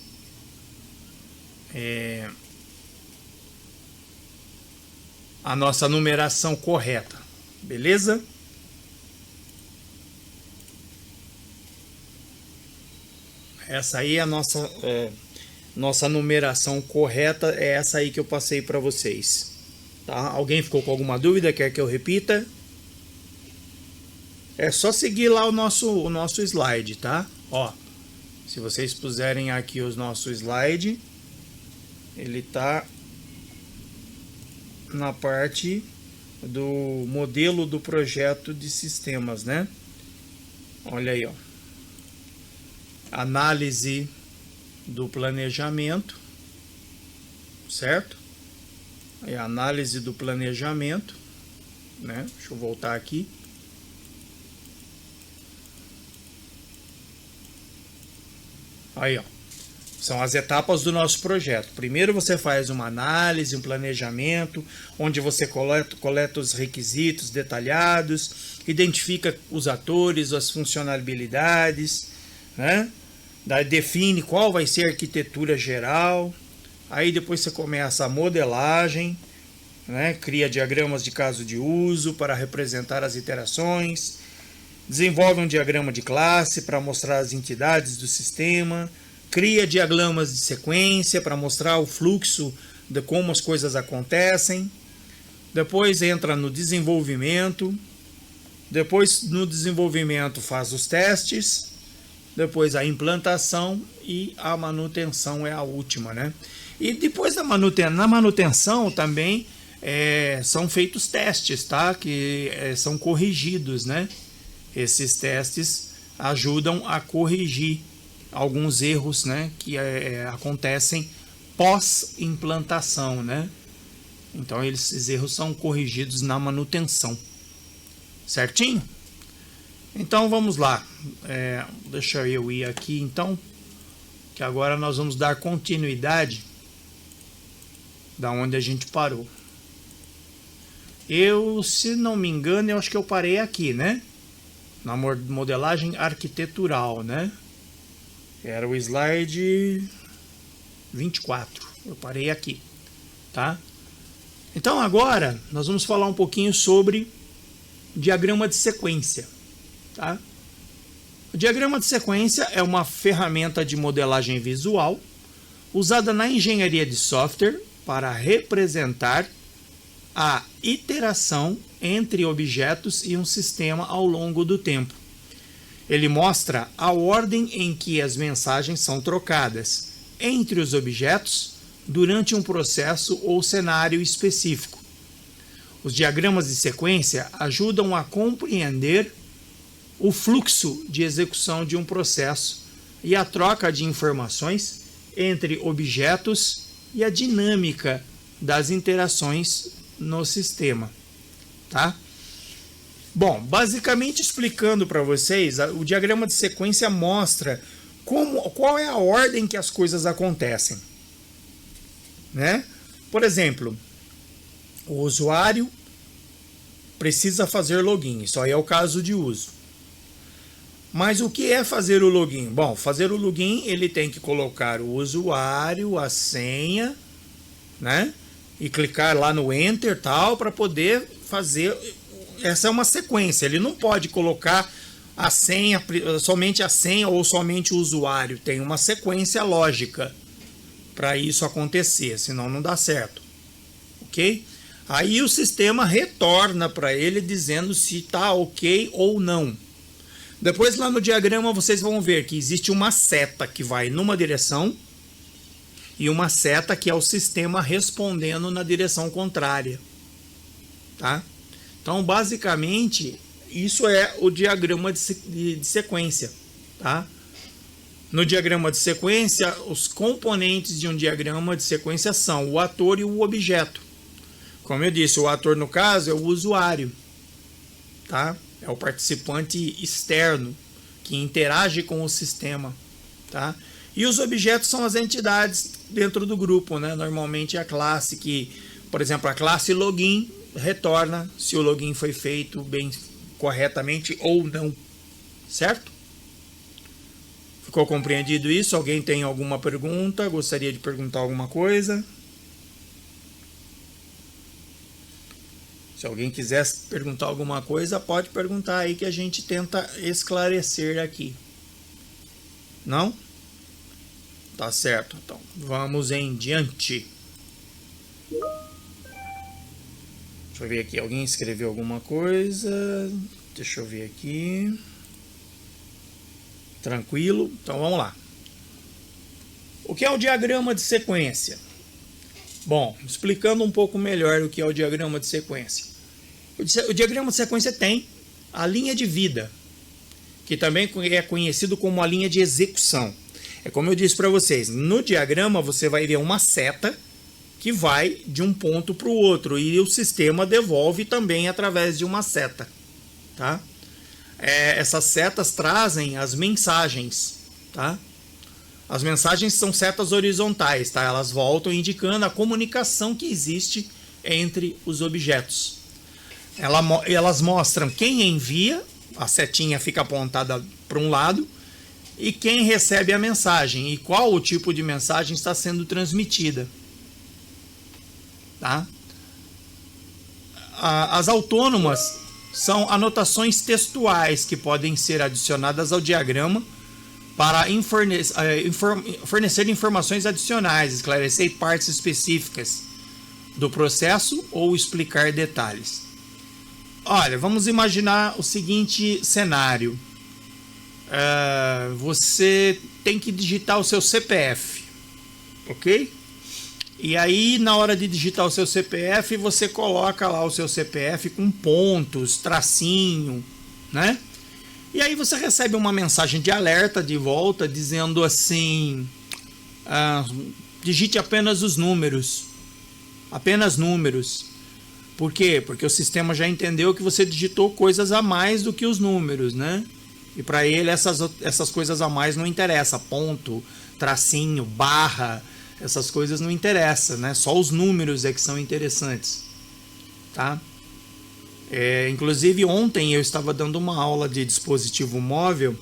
a nossa numeração correta, beleza? Essa aí é a nossa numeração correta, é essa aí que eu passei para vocês, tá? Alguém ficou com alguma dúvida? Quer que eu repita? É só seguir lá o nosso slide, tá? Ó, se vocês puserem aqui o nosso slide, ele tá na parte do modelo do projeto de sistemas, né? Olha aí, ó. Análise do planejamento, certo? Aí, análise do planejamento, né? Deixa eu voltar aqui. Aí, ó. São as etapas do nosso projeto. Primeiro você faz uma análise, um planejamento, onde você coleta os requisitos detalhados, identifica os atores, as funcionalidades, né? Daí define qual vai ser a arquitetura geral. Aí depois você começa a modelagem, né? Cria diagramas de caso de uso para representar as interações. Desenvolve um diagrama de classe para mostrar as entidades do sistema. Cria diagramas de sequência para mostrar o fluxo de como as coisas acontecem. Depois entra no desenvolvimento. Depois no desenvolvimento faz os testes. Depois a implantação e a manutenção é a última, né? E depois na manutenção também são feitos testes, tá? Que são corrigidos, né? Esses testes ajudam a corrigir alguns erros, né, que acontecem pós-implantação, né? Então esses erros são corrigidos na manutenção, certinho? Então vamos lá, deixa eu ir aqui então, que agora nós vamos dar continuidade da onde a gente parou. Se não me engano, eu acho que eu parei aqui, né? Na modelagem arquitetural, né? Era o slide 24. Eu parei aqui, tá? Então agora nós vamos falar um pouquinho sobre diagrama de sequência, tá? O diagrama de sequência é uma ferramenta de modelagem visual usada na engenharia de software para representar a iteração entre objetos e um sistema ao longo do tempo. Ele mostra a ordem em que as mensagens são trocadas entre os objetos durante um processo ou cenário específico. Os diagramas de sequência ajudam a compreender o fluxo de execução de um processo e a troca de informações entre objetos e a dinâmica das interações no sistema, tá? Bom, basicamente explicando para vocês, o diagrama de sequência mostra qual é a ordem que as coisas acontecem, né? Por exemplo, o usuário precisa fazer login, isso aí é o caso de uso. Mas o que é fazer o login? Bom, fazer o login ele tem que colocar o usuário, a senha, né? E clicar lá no Enter tal para poder fazer. Essa é uma sequência, ele não pode colocar a senha, somente a senha ou somente o usuário. Tem uma sequência lógica para isso acontecer, senão não dá certo, ok? Aí o sistema retorna para ele dizendo se está ok ou não. Depois lá no diagrama vocês vão ver que existe uma seta que vai numa direção e uma seta que é o sistema respondendo na direção contrária, tá? Então, basicamente, isso é o diagrama de sequência, tá? No diagrama de sequência, os componentes de um diagrama de sequência são o ator e o objeto. Como eu disse, o ator, no caso, é o usuário, tá? É o participante externo que interage com o sistema, tá? E os objetos são as entidades dentro do grupo, né? Normalmente é a classe que Por exemplo, a classe login retorna se o login foi feito bem corretamente ou não, certo? Ficou compreendido isso? Alguém tem alguma pergunta? Gostaria de perguntar alguma coisa? Se alguém quiser perguntar alguma coisa, pode perguntar aí que a gente tenta esclarecer aqui. Não? Tá certo, então vamos em diante. Deixa eu ver aqui, alguém escreveu alguma coisa? Deixa eu ver aqui. Tranquilo, então vamos lá. O que é o diagrama de sequência? Bom, explicando um pouco melhor o que é o diagrama de sequência. O diagrama de sequência tem a linha de vida, que também é conhecido como a linha de execução. É como eu disse para vocês, no diagrama você vai ver uma seta que vai de um ponto para o outro e o sistema devolve também através de uma seta, tá? Essas setas trazem as mensagens, tá? As mensagens são setas horizontais, tá? Elas voltam indicando a comunicação que existe entre os objetos. Elas mostram quem envia, a setinha fica apontada para um lado, e quem recebe a mensagem e qual o tipo de mensagem está sendo transmitida. Tá? As autônomas são anotações textuais que podem ser adicionadas ao diagrama para fornecer informações adicionais, esclarecer partes específicas do processo ou explicar detalhes. Olha, vamos imaginar o seguinte cenário. Você tem que digitar o seu CPF, ok? E aí, na hora de digitar o seu CPF, você coloca lá o seu CPF com pontos, tracinho, né? E aí você recebe uma mensagem de alerta de volta dizendo assim: digite apenas os números. Apenas números. Por quê? Porque o sistema já entendeu que você digitou coisas a mais do que os números, né? E para ele essas coisas a mais não interessam. Ponto, tracinho, barra, essas coisas não interessam, né? Só os números é que são interessantes, tá? Inclusive ontem eu estava dando uma aula de dispositivo móvel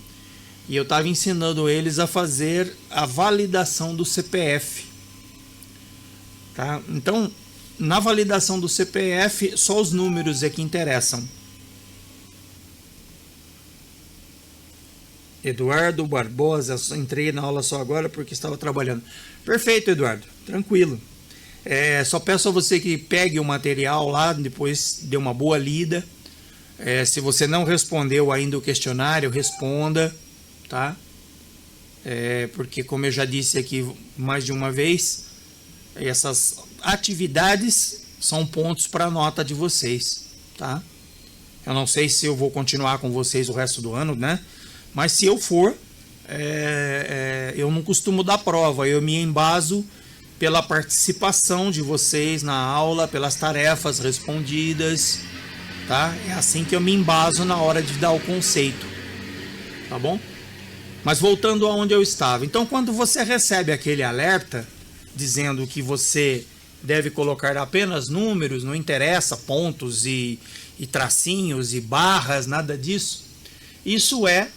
e eu estava ensinando eles a fazer a validação do CPF, tá? Então, na validação do CPF, só os números é que interessam. Eduardo Barbosa, entrei na aula só agora porque estava trabalhando. Perfeito, Eduardo, tranquilo. Só peço a você que pegue o material lá, depois dê uma boa lida. Se você não respondeu ainda o questionário, responda, tá? Porque, como eu já disse aqui mais de uma vez, essas atividades são pontos para a nota de vocês, tá? Eu não sei se eu vou continuar com vocês o resto do ano, né? Mas se eu for, eu não costumo dar prova, eu me embaso pela participação de vocês na aula, pelas tarefas respondidas, tá? É assim que eu me embaso na hora de dar o conceito, tá bom? Mas voltando aonde eu estava, então quando você recebe aquele alerta dizendo que você deve colocar apenas números, não interessa pontos e tracinhos e barras, nada disso, isso é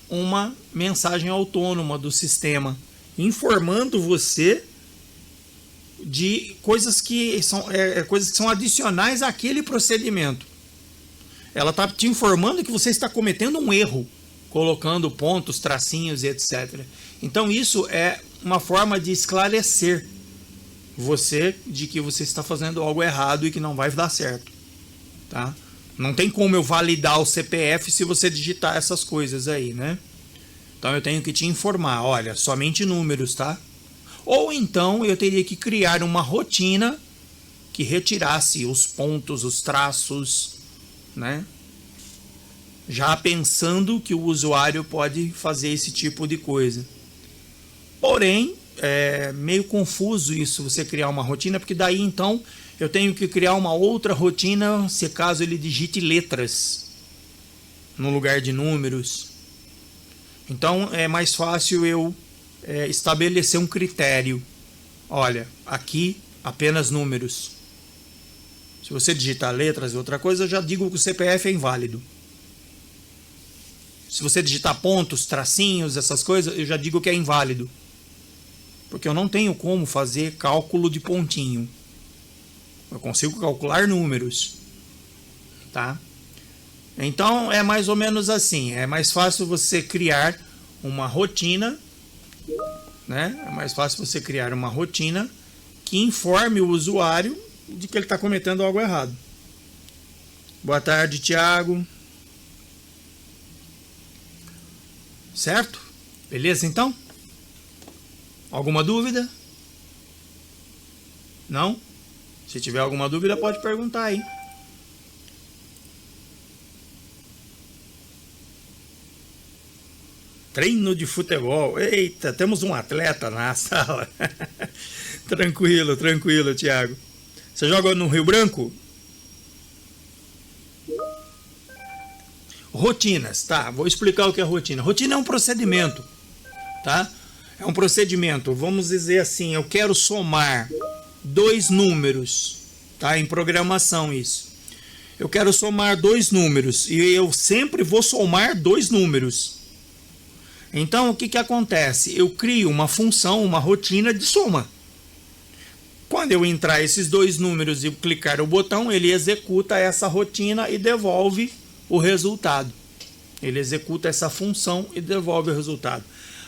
uma mensagem autônoma do sistema, informando você de coisas que são adicionais àquele procedimento. Ela está te informando que você está cometendo um erro, colocando pontos, tracinhos e etc. Então isso é uma forma de esclarecer você de que você está fazendo algo errado e que não vai dar certo, tá? Não tem como eu validar o CPF se você digitar essas coisas aí, né? Então eu tenho que te informar, olha, somente números, tá? Ou então eu teria que criar uma rotina que retirasse os pontos, os traços, né? Já pensando que o usuário pode fazer esse tipo de coisa. Porém, é meio confuso isso, você criar uma rotina, porque daí então eu tenho que criar uma outra rotina se caso ele digite letras no lugar de números. Então é mais fácil eu estabelecer um critério. Olha, aqui apenas números, Se você digitar letras e outra coisa, eu já digo que o CPF é inválido. Se você digitar pontos, tracinhos, essas coisas, eu já digo que é inválido. Porque eu não tenho como fazer cálculo de pontinho. Eu consigo calcular números. Tá? Então é mais ou menos assim. É mais fácil você criar uma rotina, né? É mais fácil você criar uma rotina que informe o usuário de que ele está cometendo algo errado. Boa tarde, Thiago. Certo? Beleza, então? Alguma dúvida? Não? Se tiver alguma dúvida, pode perguntar aí. Treino de futebol. Eita, temos um atleta na sala. Tranquilo, tranquilo, Thiago. Você joga no Rio Branco? Rotinas, tá? Vou explicar o que é rotina. Rotina é um procedimento, tá? É um procedimento. Vamos dizer assim, eu quero somar 2 números, tá? Em programação isso. Eu quero somar 2 números e eu sempre vou somar 2 números. Então, o que que acontece? Eu crio uma função, uma rotina de soma. Quando eu entrar esses 2 números e clicar o botão, ele executa essa rotina e devolve o resultado. Ele executa essa função e devolve o resultado.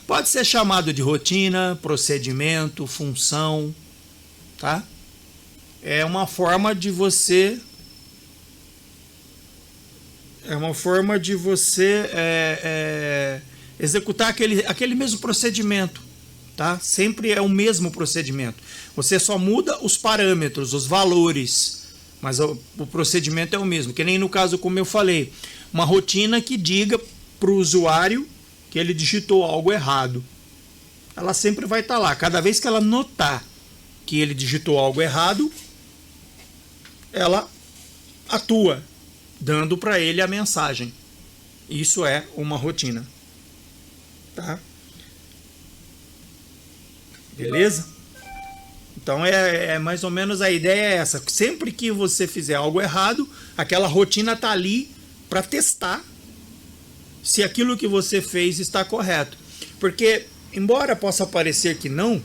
Pode ser chamado de rotina, procedimento, função, tá? É uma forma de você executar aquele mesmo procedimento, tá? Sempre é o mesmo procedimento. Você só muda os parâmetros, os valores, mas o procedimento é o mesmo. Que nem no caso, como eu falei, uma rotina que diga para o usuário que ele digitou algo errado. Ela sempre vai estar lá. Cada vez que ela notar que ele digitou algo errado, ela atua, dando para ele a mensagem. Isso é uma rotina. Tá? Beleza? Então é mais ou menos a ideia é essa. Sempre que você fizer algo errado, aquela rotina está ali para testar se aquilo que você fez está correto. Porque, embora possa parecer que não,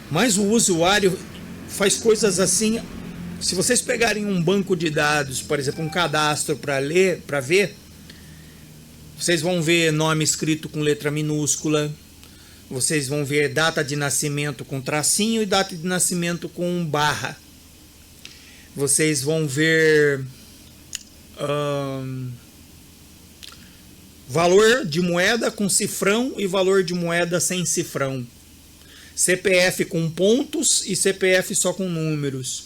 mas o usuário faz coisas assim. Se vocês pegarem um banco de dados, por exemplo, um cadastro para ver, vocês vão ver nome escrito com letra minúscula, vocês vão ver data de nascimento com tracinho e data de nascimento com barra. Vocês vão ver valor de moeda com cifrão e valor de moeda sem cifrão. CPF com pontos e CPF só com números.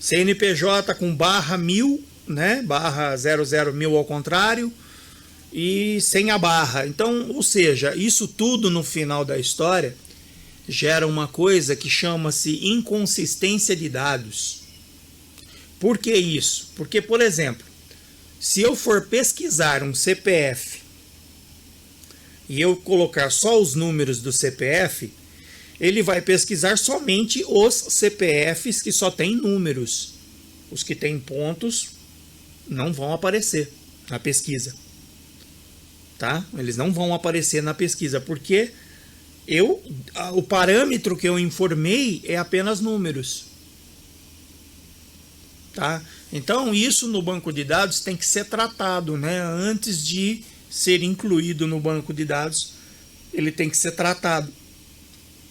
CNPJ com barra 1000, né? Barra 00 ao contrário e sem a barra. Então, ou seja, isso tudo no final da história gera uma coisa que chama-se inconsistência de dados. Por que isso? Porque, por exemplo, se eu for pesquisar um CPF e eu colocar só os números do CPF, ele vai pesquisar somente os CPFs que só têm números. Os que têm pontos não vão aparecer na pesquisa. Tá? Eles não vão aparecer na pesquisa, porque o parâmetro que eu informei é apenas números. Tá? Então, isso no banco de dados tem que ser tratado, né? Antes de ser incluído no banco de dados, ele tem que ser tratado.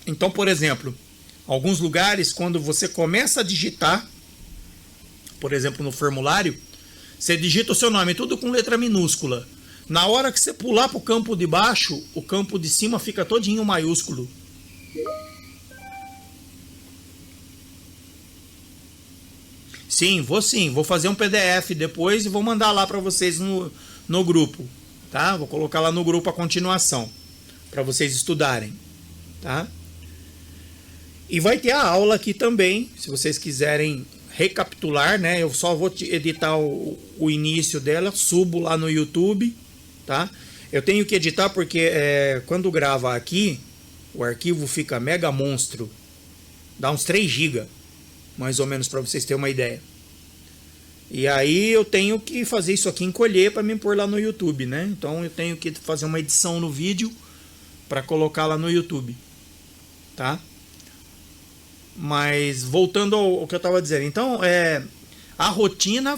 Então, por exemplo, alguns lugares, quando você começa a digitar, por exemplo, no formulário, você digita o seu nome tudo com letra minúscula. Na hora que você pular para o campo de baixo, o campo de cima fica todinho maiúsculo. Sim, vou fazer um PDF depois e vou mandar lá para vocês no grupo, tá? Vou colocar lá no grupo a continuação, para vocês estudarem, tá? E vai ter a aula aqui também, se vocês quiserem recapitular, né? Eu só vou editar o início dela, subo lá no YouTube, tá? Eu tenho que editar porque quando grava aqui, o arquivo fica mega monstro, dá uns 3 GB. mais ou menos para vocês terem uma ideia. E aí eu tenho que fazer isso aqui, encolher para me pôr lá no YouTube, né? Então eu tenho que fazer uma edição no vídeo para colocar lá no YouTube, tá? Mas voltando ao que eu estava dizendo, então a rotina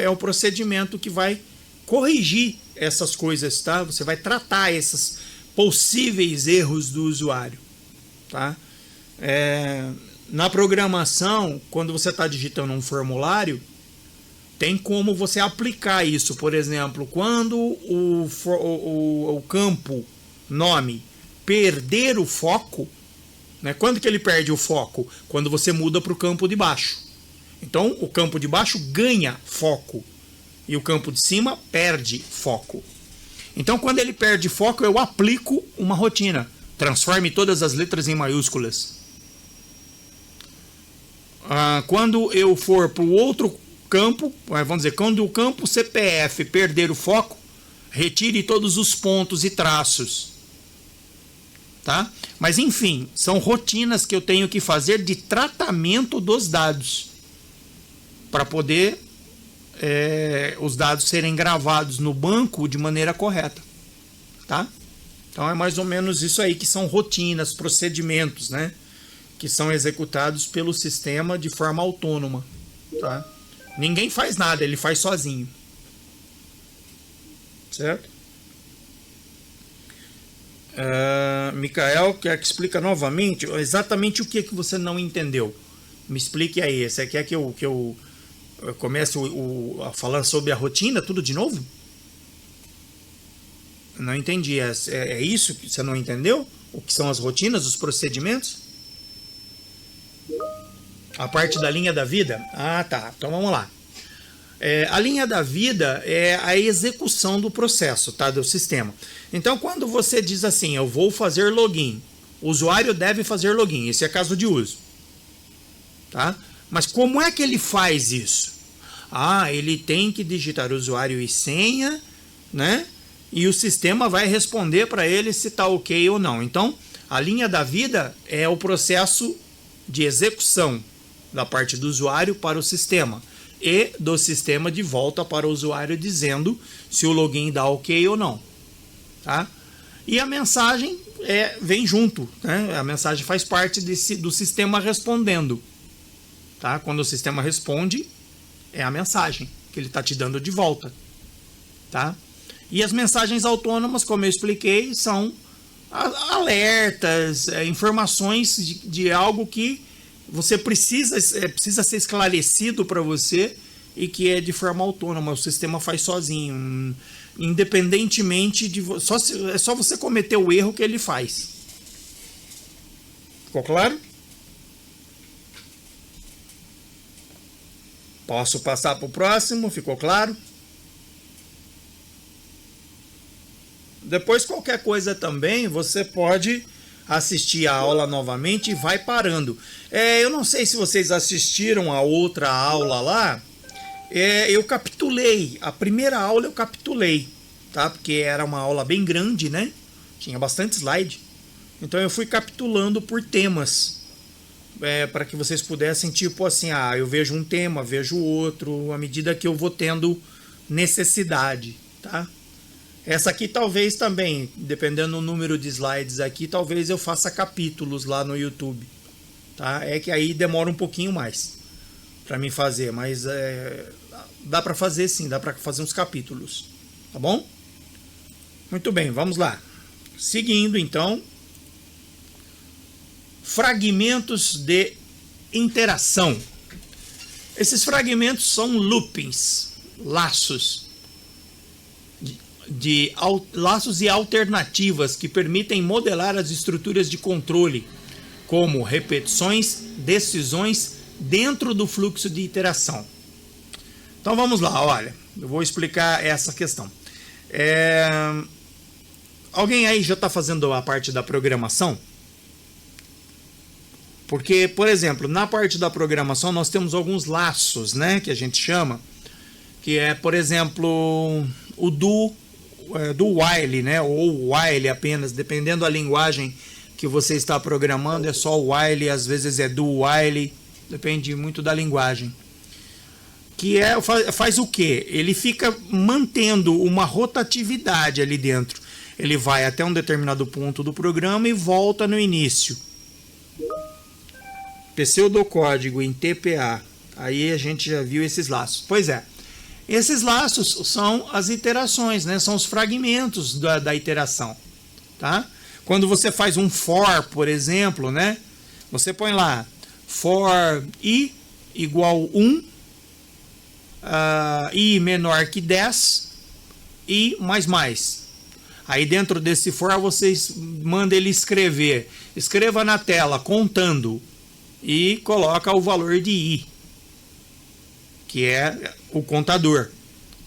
é o procedimento que vai corrigir essas coisas, tá? Você vai tratar esses possíveis erros do usuário, tá? Na programação, quando você está digitando um formulário, tem como você aplicar isso. Por exemplo, quando o campo nome perder o foco, né? Quando que ele perde o foco? Quando você muda para o campo de baixo. Então, o campo de baixo ganha foco e o campo de cima perde foco. Então, quando ele perde foco, eu aplico uma rotina. Transforme todas as letras em maiúsculas. Quando eu for para o outro campo, vamos dizer, quando o campo CPF perder o foco, retire todos os pontos e traços. Tá? Mas enfim, são rotinas que eu tenho que fazer de tratamento dos dados para poder os dados serem gravados no banco de maneira correta, tá? Então é mais ou menos isso aí que são rotinas, procedimentos, né? Que são executados pelo sistema de forma autônoma, tá? Ninguém faz nada, ele faz sozinho, certo? Micael quer que explica novamente exatamente o que você não entendeu. Me explique aí. Você quer que eu comece a falar sobre a rotina, tudo de novo? Não entendi. É isso que você não entendeu? O que são as rotinas, os procedimentos? A parte da linha da vida? Ah, tá. Então vamos lá. A linha da vida é a execução do processo, tá? Do sistema. Então, quando você diz assim, eu vou fazer login, o usuário deve fazer login. Esse é caso de uso, tá? Mas como é que ele faz isso? Ele tem que digitar usuário e senha, né? E o sistema vai responder para ele se está ok ou não. Então, a linha da vida é o processo de execução da parte do usuário para o sistema e do sistema de volta para o usuário dizendo se o login dá ok ou não, tá? E a mensagem vem junto, né? A mensagem faz parte do sistema respondendo, tá? Quando o sistema responde, é a mensagem que ele está te dando de volta, tá? E as mensagens autônomas, como eu expliquei, são alertas, informações de algo que você precisa ser esclarecido para você e que é de forma autônoma. O sistema faz sozinho, independentemente de é só você cometer o erro que ele faz. Ficou claro? Posso passar para o próximo? Ficou claro? Depois, qualquer coisa também, você pode assistir a aula novamente e vai parando. Eu não sei se vocês assistiram a outra aula lá. Eu capitulei. A primeira aula eu capitulei, tá? Porque era uma aula bem grande, né? Tinha bastante slide. Então eu fui capitulando por temas. Para que vocês pudessem, tipo assim, eu vejo um tema, vejo outro, à medida que eu vou tendo necessidade, tá? Essa aqui talvez também, dependendo do número de slides aqui, talvez eu faça capítulos lá no YouTube, tá? É que aí demora um pouquinho mais para mim fazer, mas dá para fazer sim, dá para fazer uns capítulos, tá bom? Muito bem, vamos lá. Seguindo então, fragmentos de interação. Esses fragmentos são loopings, laços e alternativas que permitem modelar as estruturas de controle, como repetições, decisões dentro do fluxo de iteração. Então vamos lá, olha, eu vou explicar essa questão. Alguém aí já está fazendo a parte da programação? Porque, por exemplo, na parte da programação nós temos alguns laços, né, que a gente chama, que é, por exemplo, o do while, né, ou while apenas, dependendo da linguagem que você está programando, é só o while, às vezes é do while, Depende muito da linguagem. Que faz o quê? Ele fica mantendo uma rotatividade ali dentro. Ele vai até um determinado ponto do programa e volta no início. Pseudocódigo em TPA. Aí a gente já viu esses laços. Pois é. Esses laços são as iterações, né? São os fragmentos da iteração. Tá? Quando você faz um for, por exemplo, né? Você põe lá for i igual 1, i menor que 10, i mais. Aí dentro desse for vocês mandam ele escrever. Escreva na tela contando e coloca o valor de i, que é o contador,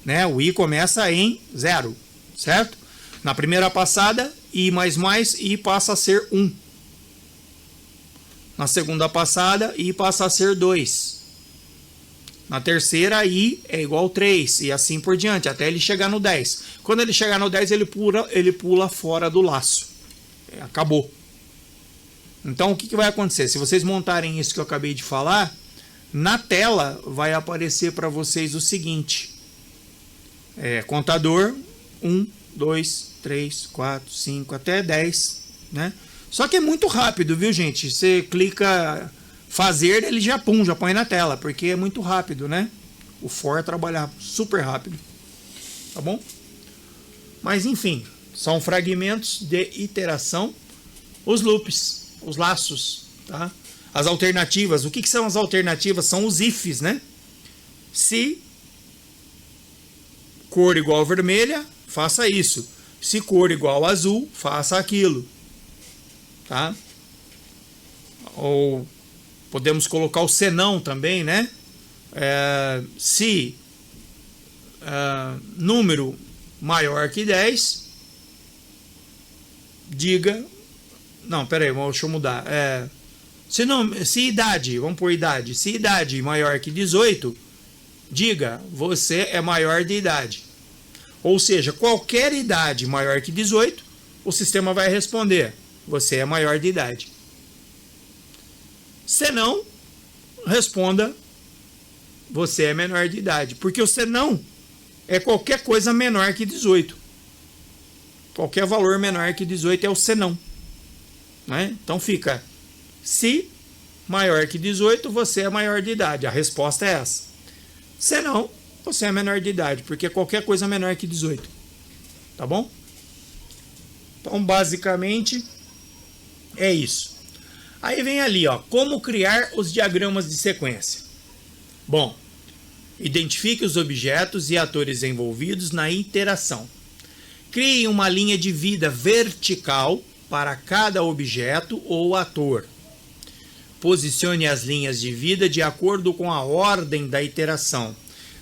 né? O i começa em 0, certo? Na primeira passada, i passa a ser 1. Na segunda passada, i passa a ser 2. Na terceira, i é igual a 3, e assim por diante, até ele chegar no 10. Quando ele chegar no 10, ele pula fora do laço. Acabou. Então, o que vai acontecer? Se vocês montarem isso que eu acabei de falar, na tela vai aparecer para vocês o seguinte. Contador 1, 2, 3, 4, 5, até 10. Né? Só que é muito rápido, viu, gente? Você clica fazer, ele já põe na tela, porque é muito rápido, né? O for trabalha super rápido. Tá bom? Mas enfim, são fragmentos de iteração. Os loops, os laços, tá? As alternativas, o que são as alternativas? São os ifs, né? Se cor igual vermelha, faça isso. Se cor igual azul, faça aquilo. Tá? Ou podemos colocar o senão também, né? Se número maior que 10, diga... Não, peraí, deixa eu mudar. Se idade, vamos por idade. Se idade maior que 18, diga, você é maior de idade. Ou seja, qualquer idade maior que 18, o sistema vai responder, você é maior de idade. Se não, responda, você é menor de idade. Porque o senão é qualquer coisa menor que 18. Qualquer valor menor que 18 é o senão. Né? Então fica, se maior que 18, você é maior de idade. A resposta é essa. Se não, você é menor de idade, porque qualquer coisa menor que 18. Tá bom? Então, basicamente, é isso. Aí vem ali, ó, como criar os diagramas de sequência. Bom, identifique os objetos e atores envolvidos na iteração. Crie uma linha de vida vertical para cada objeto ou ator. Posicione as linhas de vida de acordo com a ordem da iteração,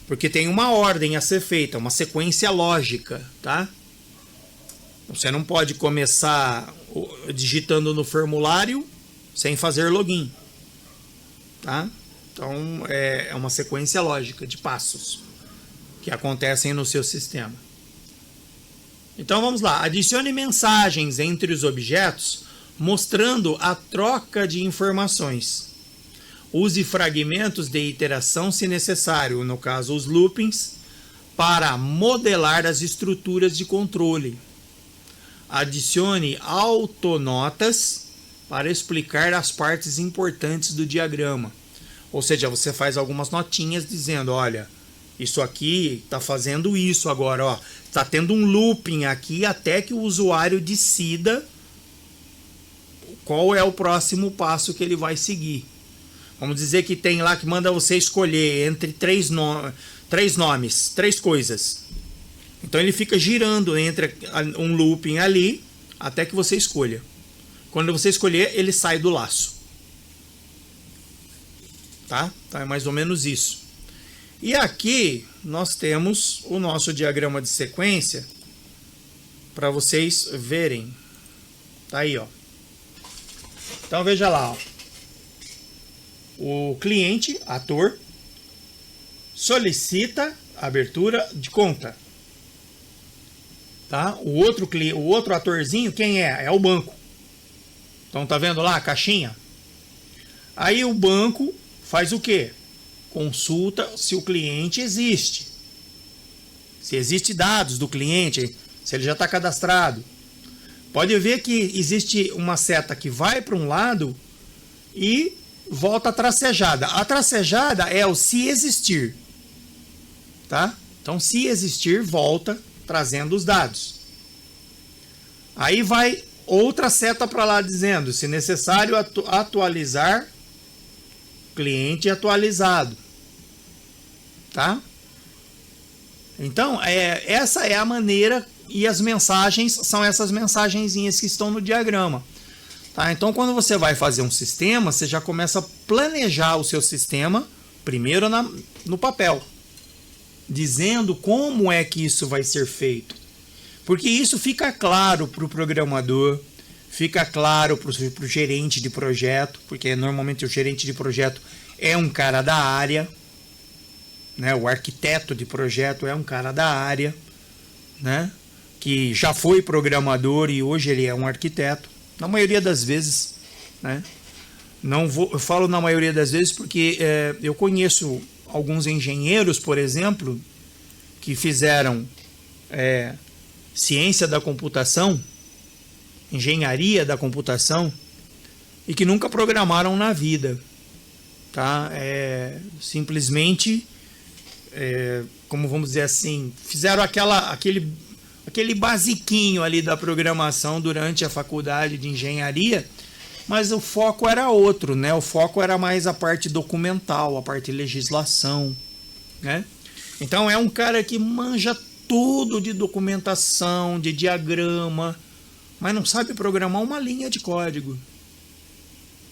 porque tem uma ordem a ser feita, uma sequência lógica, tá? Você não pode começar digitando no formulário sem fazer login, tá? Então é uma sequência lógica de passos que acontecem no seu sistema. Então vamos lá, adicione mensagens entre os objetos mostrando a troca de informações. Use fragmentos de iteração se necessário, no caso os loopings, para modelar as estruturas de controle. Adicione autonotas para explicar as partes importantes do diagrama. Ou seja, você faz algumas notinhas dizendo, olha, isso aqui está fazendo isso agora, ó, está tendo um looping aqui até que o usuário decida qual é o próximo passo que ele vai seguir. Vamos dizer que tem lá que manda você escolher entre três nomes, 3 coisas. Então ele fica girando entre um looping ali até que você escolha. Quando você escolher, ele sai do laço. Tá? Então é mais ou menos isso. E aqui nós temos o nosso diagrama de sequência para vocês verem. Tá aí, ó. Então veja lá, ó. O cliente, ator, solicita abertura de conta. Tá? O outro atorzinho, quem é? É o banco. Então tá vendo lá a caixinha? Aí o banco faz o quê? Consulta se o cliente existe. Se existe dados do cliente, se ele já está cadastrado. Pode ver que existe uma seta que vai para um lado e volta a tracejada. A tracejada é o se existir. Tá? Então, se existir, volta trazendo os dados. Aí vai outra seta para lá dizendo, se necessário, atualizar cliente atualizado. Tá? Então, essa é a maneira, e as mensagens são essas mensagenzinhas que estão no diagrama. Tá? Então, quando você vai fazer um sistema, você já começa a planejar o seu sistema, primeiro no papel, dizendo como é que isso vai ser feito. Porque isso fica claro para o programador, fica claro para o gerente de projeto, porque normalmente o gerente de projeto é um cara da área, né? O arquiteto de projeto é um cara da área, né? Que já foi programador e hoje ele é um arquiteto, na maioria das vezes, né? Eu falo na maioria das vezes porque eu conheço alguns engenheiros, por exemplo, que fizeram ciência da computação, engenharia da computação, e que nunca programaram na vida. Tá? Simplesmente, como vamos dizer assim, fizeram aquele basiquinho ali da programação durante a faculdade de engenharia, mas o foco era outro, né? O foco era mais a parte documental, a parte de legislação, né? Então é um cara que manja tudo de documentação, de diagrama, mas não sabe programar uma linha de código,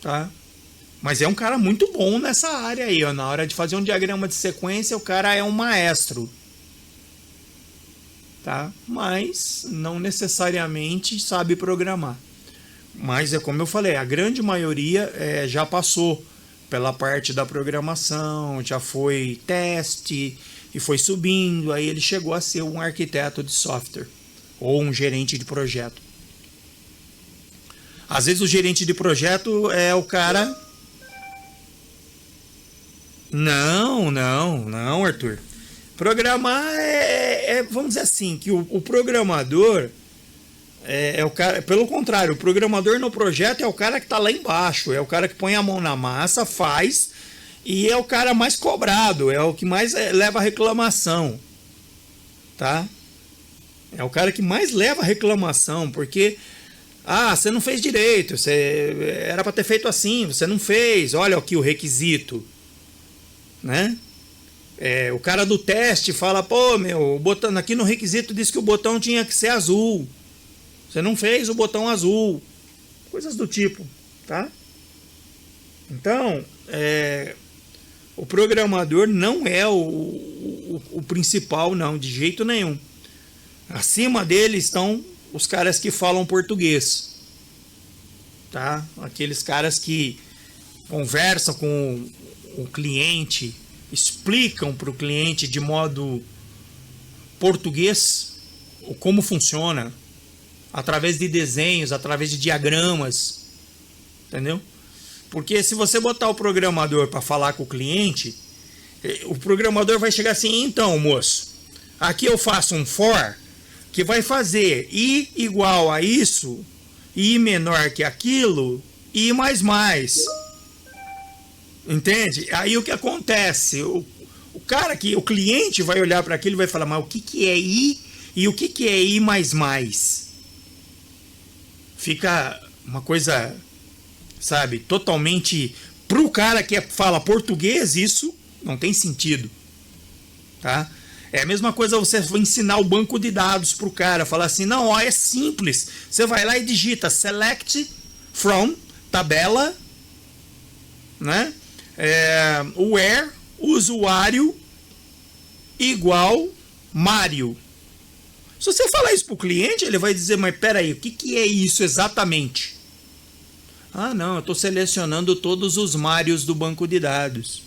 tá? Mas é um cara muito bom nessa área aí, ó. Na hora de fazer um diagrama de sequência, o cara é um maestro, tá? Mas não necessariamente sabe programar. Mas é como eu falei, a grande maioria já passou pela parte da programação, já foi teste e foi subindo, aí ele chegou a ser um arquiteto de software ou um gerente de projeto. Às vezes o gerente de projeto é o cara... Não, Arthur. Programar vamos dizer assim, que o programador é o cara, pelo contrário, o programador no projeto é o cara que está lá embaixo, é o cara que põe a mão na massa, faz, e é o cara mais cobrado, é o que mais leva a reclamação, tá? É o cara que mais leva a reclamação, porque você não fez direito, você era para ter feito assim, você não fez, olha aqui o requisito, né? O cara do teste fala, pô, o botão aqui no requisito diz que o botão tinha que ser azul. Você não fez o botão azul. Coisas do tipo, tá? Então, o programador não é o principal, não, de jeito nenhum. Acima dele estão os caras que falam português, tá? Aqueles caras que conversam com o cliente, explicam para o cliente de modo português como funciona, através de desenhos, através de diagramas, entendeu? Porque se você botar o programador para falar com o cliente, o programador vai chegar assim, então, moço, aqui eu faço um for que vai fazer i igual a isso, i menor que aquilo, i mais mais. Entende? Aí o que acontece? O cliente vai olhar para aquilo e vai falar, mas o que é i e o que é i mais mais? Fica uma coisa, sabe, totalmente... Pro cara que fala português, isso não tem sentido, tá? É a mesma coisa você ensinar o banco de dados pro cara, falar assim, não, ó, é simples. Você vai lá e digita select from, tabela, né? Where, usuário, igual, Mário. Se você falar isso para o cliente, ele vai dizer, mas peraí, o que é isso exatamente? Não, eu estou selecionando todos os Mários do banco de dados,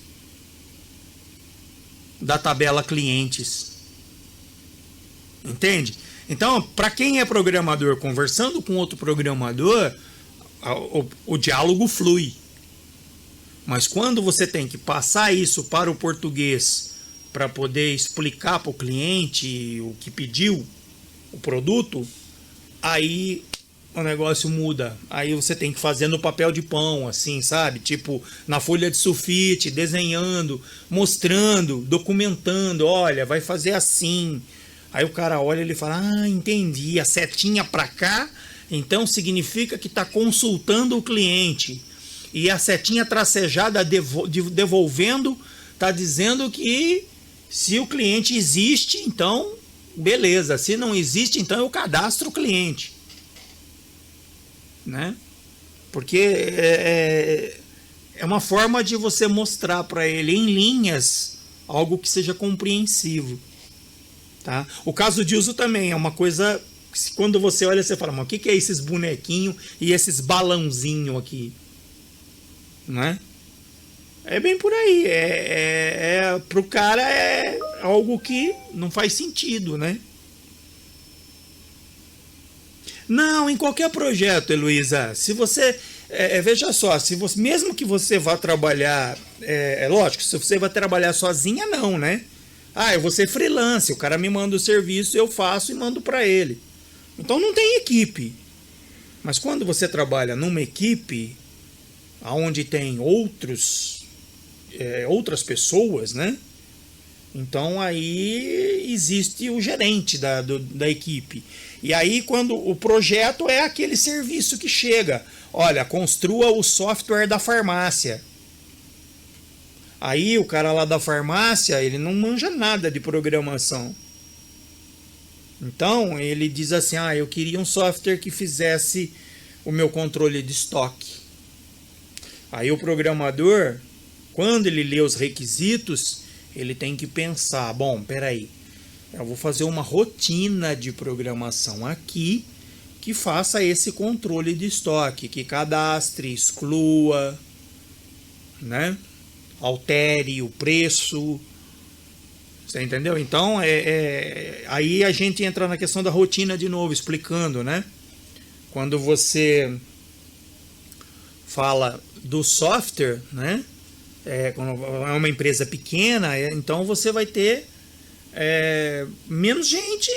da tabela clientes. Entende? Então, para quem é programador conversando com outro programador, o diálogo flui. Mas quando você tem que passar isso para o português para poder explicar para o cliente o que pediu, o produto, aí o negócio muda. Aí você tem que fazer no papel de pão, assim, sabe? Tipo, na folha de sulfite, desenhando, mostrando, documentando. Olha, vai fazer assim. Aí o cara olha e ele fala, ah, entendi, a setinha para cá, então significa que está consultando o cliente. E a setinha tracejada devolvendo está dizendo que se o cliente existe, então beleza. Se não existe, então eu cadastro o cliente. Né? Porque é uma forma de você mostrar para ele em linhas algo que seja compreensivo. Tá? O caso de uso também é uma coisa que quando você olha, você fala, mas o que é esses bonequinhos e esses balãozinhos aqui? Né? É bem por aí. Pro cara é algo que não faz sentido, né? Não, em qualquer projeto, Heloísa, se você, veja só, se você, mesmo que você vá trabalhar, lógico, se você vai trabalhar sozinha, não, né? Ah, eu vou ser freelance, o cara me manda o serviço, eu faço e mando para ele. Então não tem equipe. Mas quando você trabalha numa equipe, onde tem outras pessoas, né? Então aí existe o gerente da equipe. E aí quando o projeto é aquele serviço que chega. Olha, construa o software da farmácia. Aí o cara lá da farmácia, ele não manja nada de programação. Então ele diz assim, eu queria um software que fizesse o meu controle de estoque. Aí o programador, quando ele lê os requisitos, ele tem que pensar, bom, peraí, eu vou fazer uma rotina de programação aqui que faça esse controle de estoque, que cadastre, exclua, né? Altere o preço. Você entendeu? Então, aí a gente entra na questão da rotina de novo, explicando, né? Quando você fala do software, né? Quando é uma empresa pequena, então você vai ter menos gente.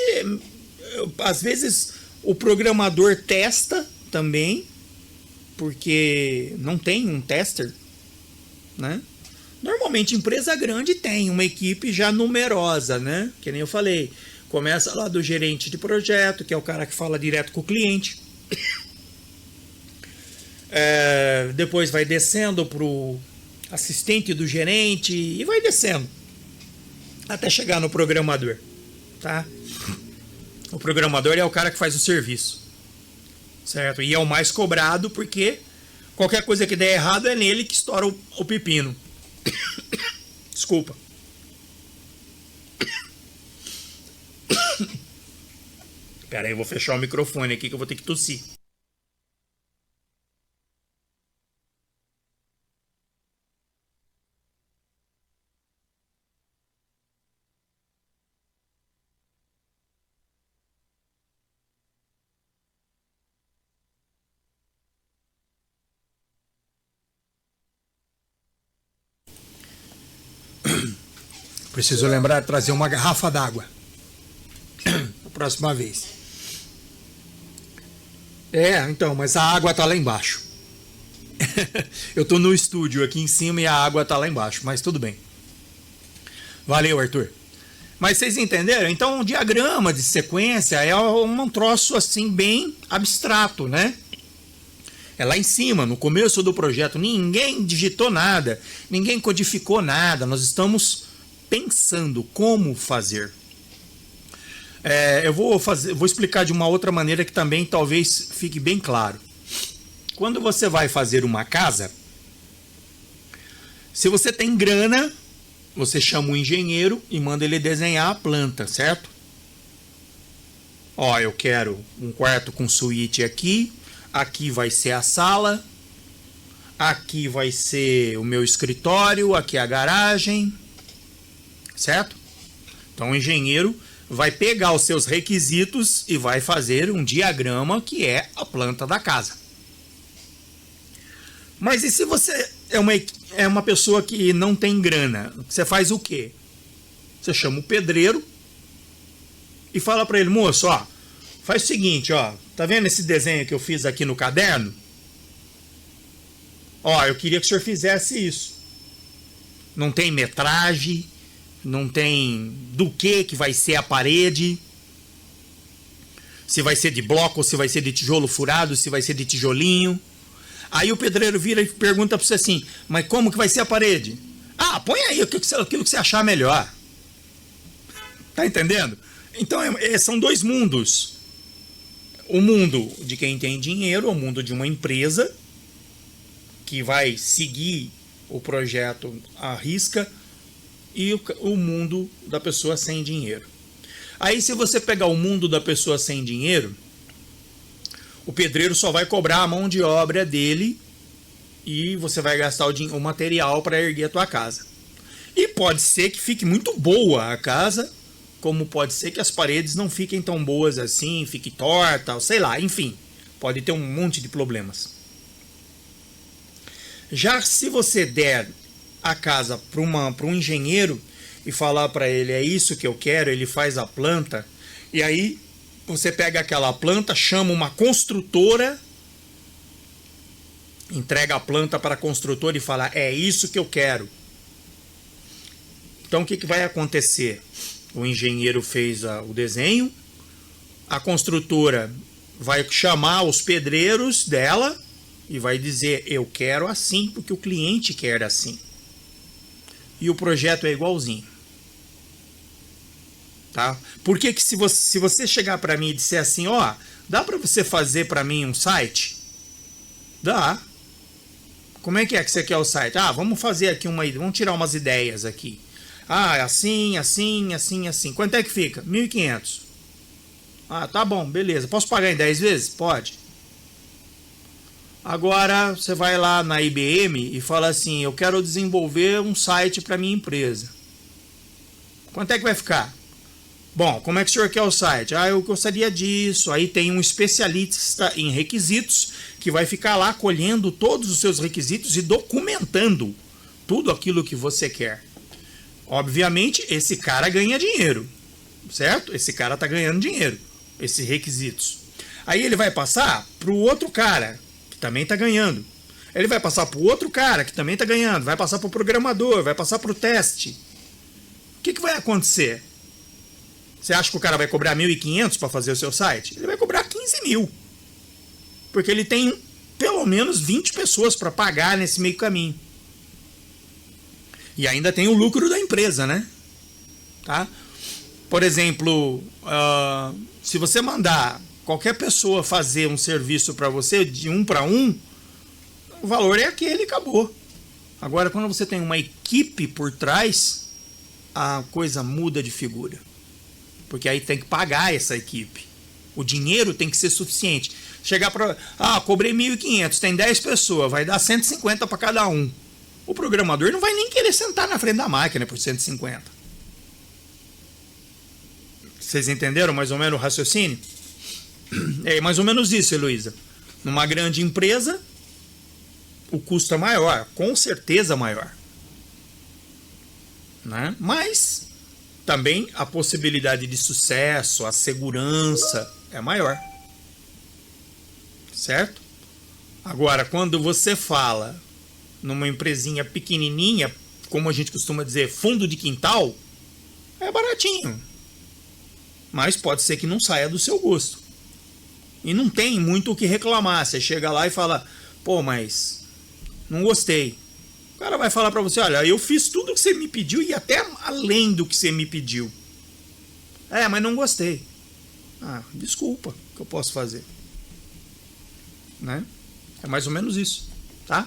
Às vezes o programador testa também, porque não tem um tester, né? Normalmente empresa grande tem uma equipe já numerosa, né? Que nem eu falei, começa lá do gerente de projeto, que é o cara que fala direto com o cliente. Depois vai descendo para o assistente do gerente e vai descendo até chegar no programador, tá? O programador é o cara que faz o serviço, certo? E é o mais cobrado porque qualquer coisa que der errado é nele que estoura o pepino. Desculpa. Pera aí, eu vou fechar o microfone aqui que eu vou ter que tossir. Preciso lembrar de trazer uma garrafa d'água a próxima vez. Então, mas a água tá lá embaixo. Eu tô no estúdio aqui em cima e a água tá lá embaixo, mas tudo bem. Valeu, Arthur. Mas vocês entenderam? Então, um diagrama de sequência é um troço assim bem abstrato, né? É lá em cima, no começo do projeto. Ninguém digitou nada, ninguém codificou nada. Nós estamos pensando como fazer. Eu vou explicar de uma outra maneira que também talvez fique bem claro. Quando você vai fazer uma casa, se você tem grana, você chama um engenheiro e manda ele desenhar a planta, certo? Eu quero um quarto com suíte aqui, aqui vai ser a sala, aqui vai ser o meu escritório, aqui é a garagem, certo? Então o engenheiro vai pegar os seus requisitos e vai fazer um diagrama que é a planta da casa. Mas e se você é uma pessoa que não tem grana. Você faz o quê? Você chama o pedreiro e fala para ele, moço, ó, faz o seguinte, ó, tá vendo esse desenho que eu fiz aqui no caderno? Ó, eu queria que o senhor fizesse isso. Não tem metragem, não tem do que vai ser a parede, se vai ser de bloco ou se vai ser de tijolo furado, se vai ser de tijolinho. Aí o pedreiro vira e pergunta para você assim, mas como que vai ser a parede? Ah, põe aí aquilo que você achar melhor. Tá entendendo? Então são dois mundos. O mundo de quem tem dinheiro, o mundo de uma empresa que vai seguir o projeto à risca, e o mundo da pessoa sem dinheiro. Aí se você pegar o mundo da pessoa sem dinheiro, o pedreiro só vai cobrar a mão de obra dele e você vai gastar o material para erguer a tua casa. E pode ser que fique muito boa a casa, como pode ser que as paredes não fiquem tão boas assim, fique torta, sei lá, enfim, pode ter um monte de problemas. Já se você der a casa para um engenheiro e falar para ele, é isso que eu quero, ele faz a planta, e aí você pega aquela planta, chama uma construtora, entrega a planta para a construtora e fala, é isso que eu quero. Então o que vai acontecer? O engenheiro fez o desenho, a construtora vai chamar os pedreiros dela e vai dizer, eu quero assim, porque o cliente quer assim. E o projeto é igualzinho. Tá? Por que se você chegar para mim e disser assim, ó, dá para você fazer para mim um site? Dá. Como é que você quer o site? Ah, vamos fazer aqui vamos tirar umas ideias aqui. Ah, assim, assim, assim, assim. Quanto é que fica? 1.500. Ah, tá bom, beleza. Posso pagar em 10 vezes? Pode. Agora você vai lá na IBM e fala assim, eu quero desenvolver um site para minha empresa. Quanto é que vai ficar? Bom, como é que o senhor quer o site? Ah, eu gostaria disso. Aí tem um especialista em requisitos que vai ficar lá colhendo todos os seus requisitos e documentando tudo aquilo que você quer. Obviamente, esse cara ganha dinheiro, certo? Esse cara está ganhando dinheiro, esses requisitos. Aí ele vai passar para o outro cara, que também está ganhando. Ele vai passar para o outro cara, que também está ganhando. Vai passar para o programador, vai passar para o teste. O que vai acontecer? Você acha que o cara vai cobrar 1.500 para fazer o seu site? Ele vai cobrar 15.000. Porque ele tem pelo menos 20 pessoas para pagar nesse meio caminho. E ainda tem o lucro da empresa, né? Tá? Por exemplo, se você mandar qualquer pessoa fazer um serviço para você de 1 para 1, o valor é aquele e acabou. Agora, quando você tem uma equipe por trás, a coisa muda de figura. Porque aí tem que pagar essa equipe. O dinheiro tem que ser suficiente. Chegar para... Ah, cobrei 1.500, tem 10 pessoas, vai dar 150 para cada um. O programador não vai nem querer sentar na frente da máquina por 150. Vocês entenderam mais ou menos o raciocínio? É mais ou menos isso, Heloísa. Numa grande empresa, o custo é maior, com certeza maior. Né? Mas também a possibilidade de sucesso, a segurança é maior. Certo? Agora, quando você fala numa empresinha pequenininha, como a gente costuma dizer, fundo de quintal, é baratinho. Mas pode ser que não saia do seu gosto. E não tem muito o que reclamar. Você chega lá e fala, pô, mas não gostei. O cara vai falar pra você, olha, eu fiz tudo o que você me pediu e até além do que você me pediu. É, mas não gostei. Ah, desculpa, o que eu posso fazer? Né? É mais ou menos isso, tá?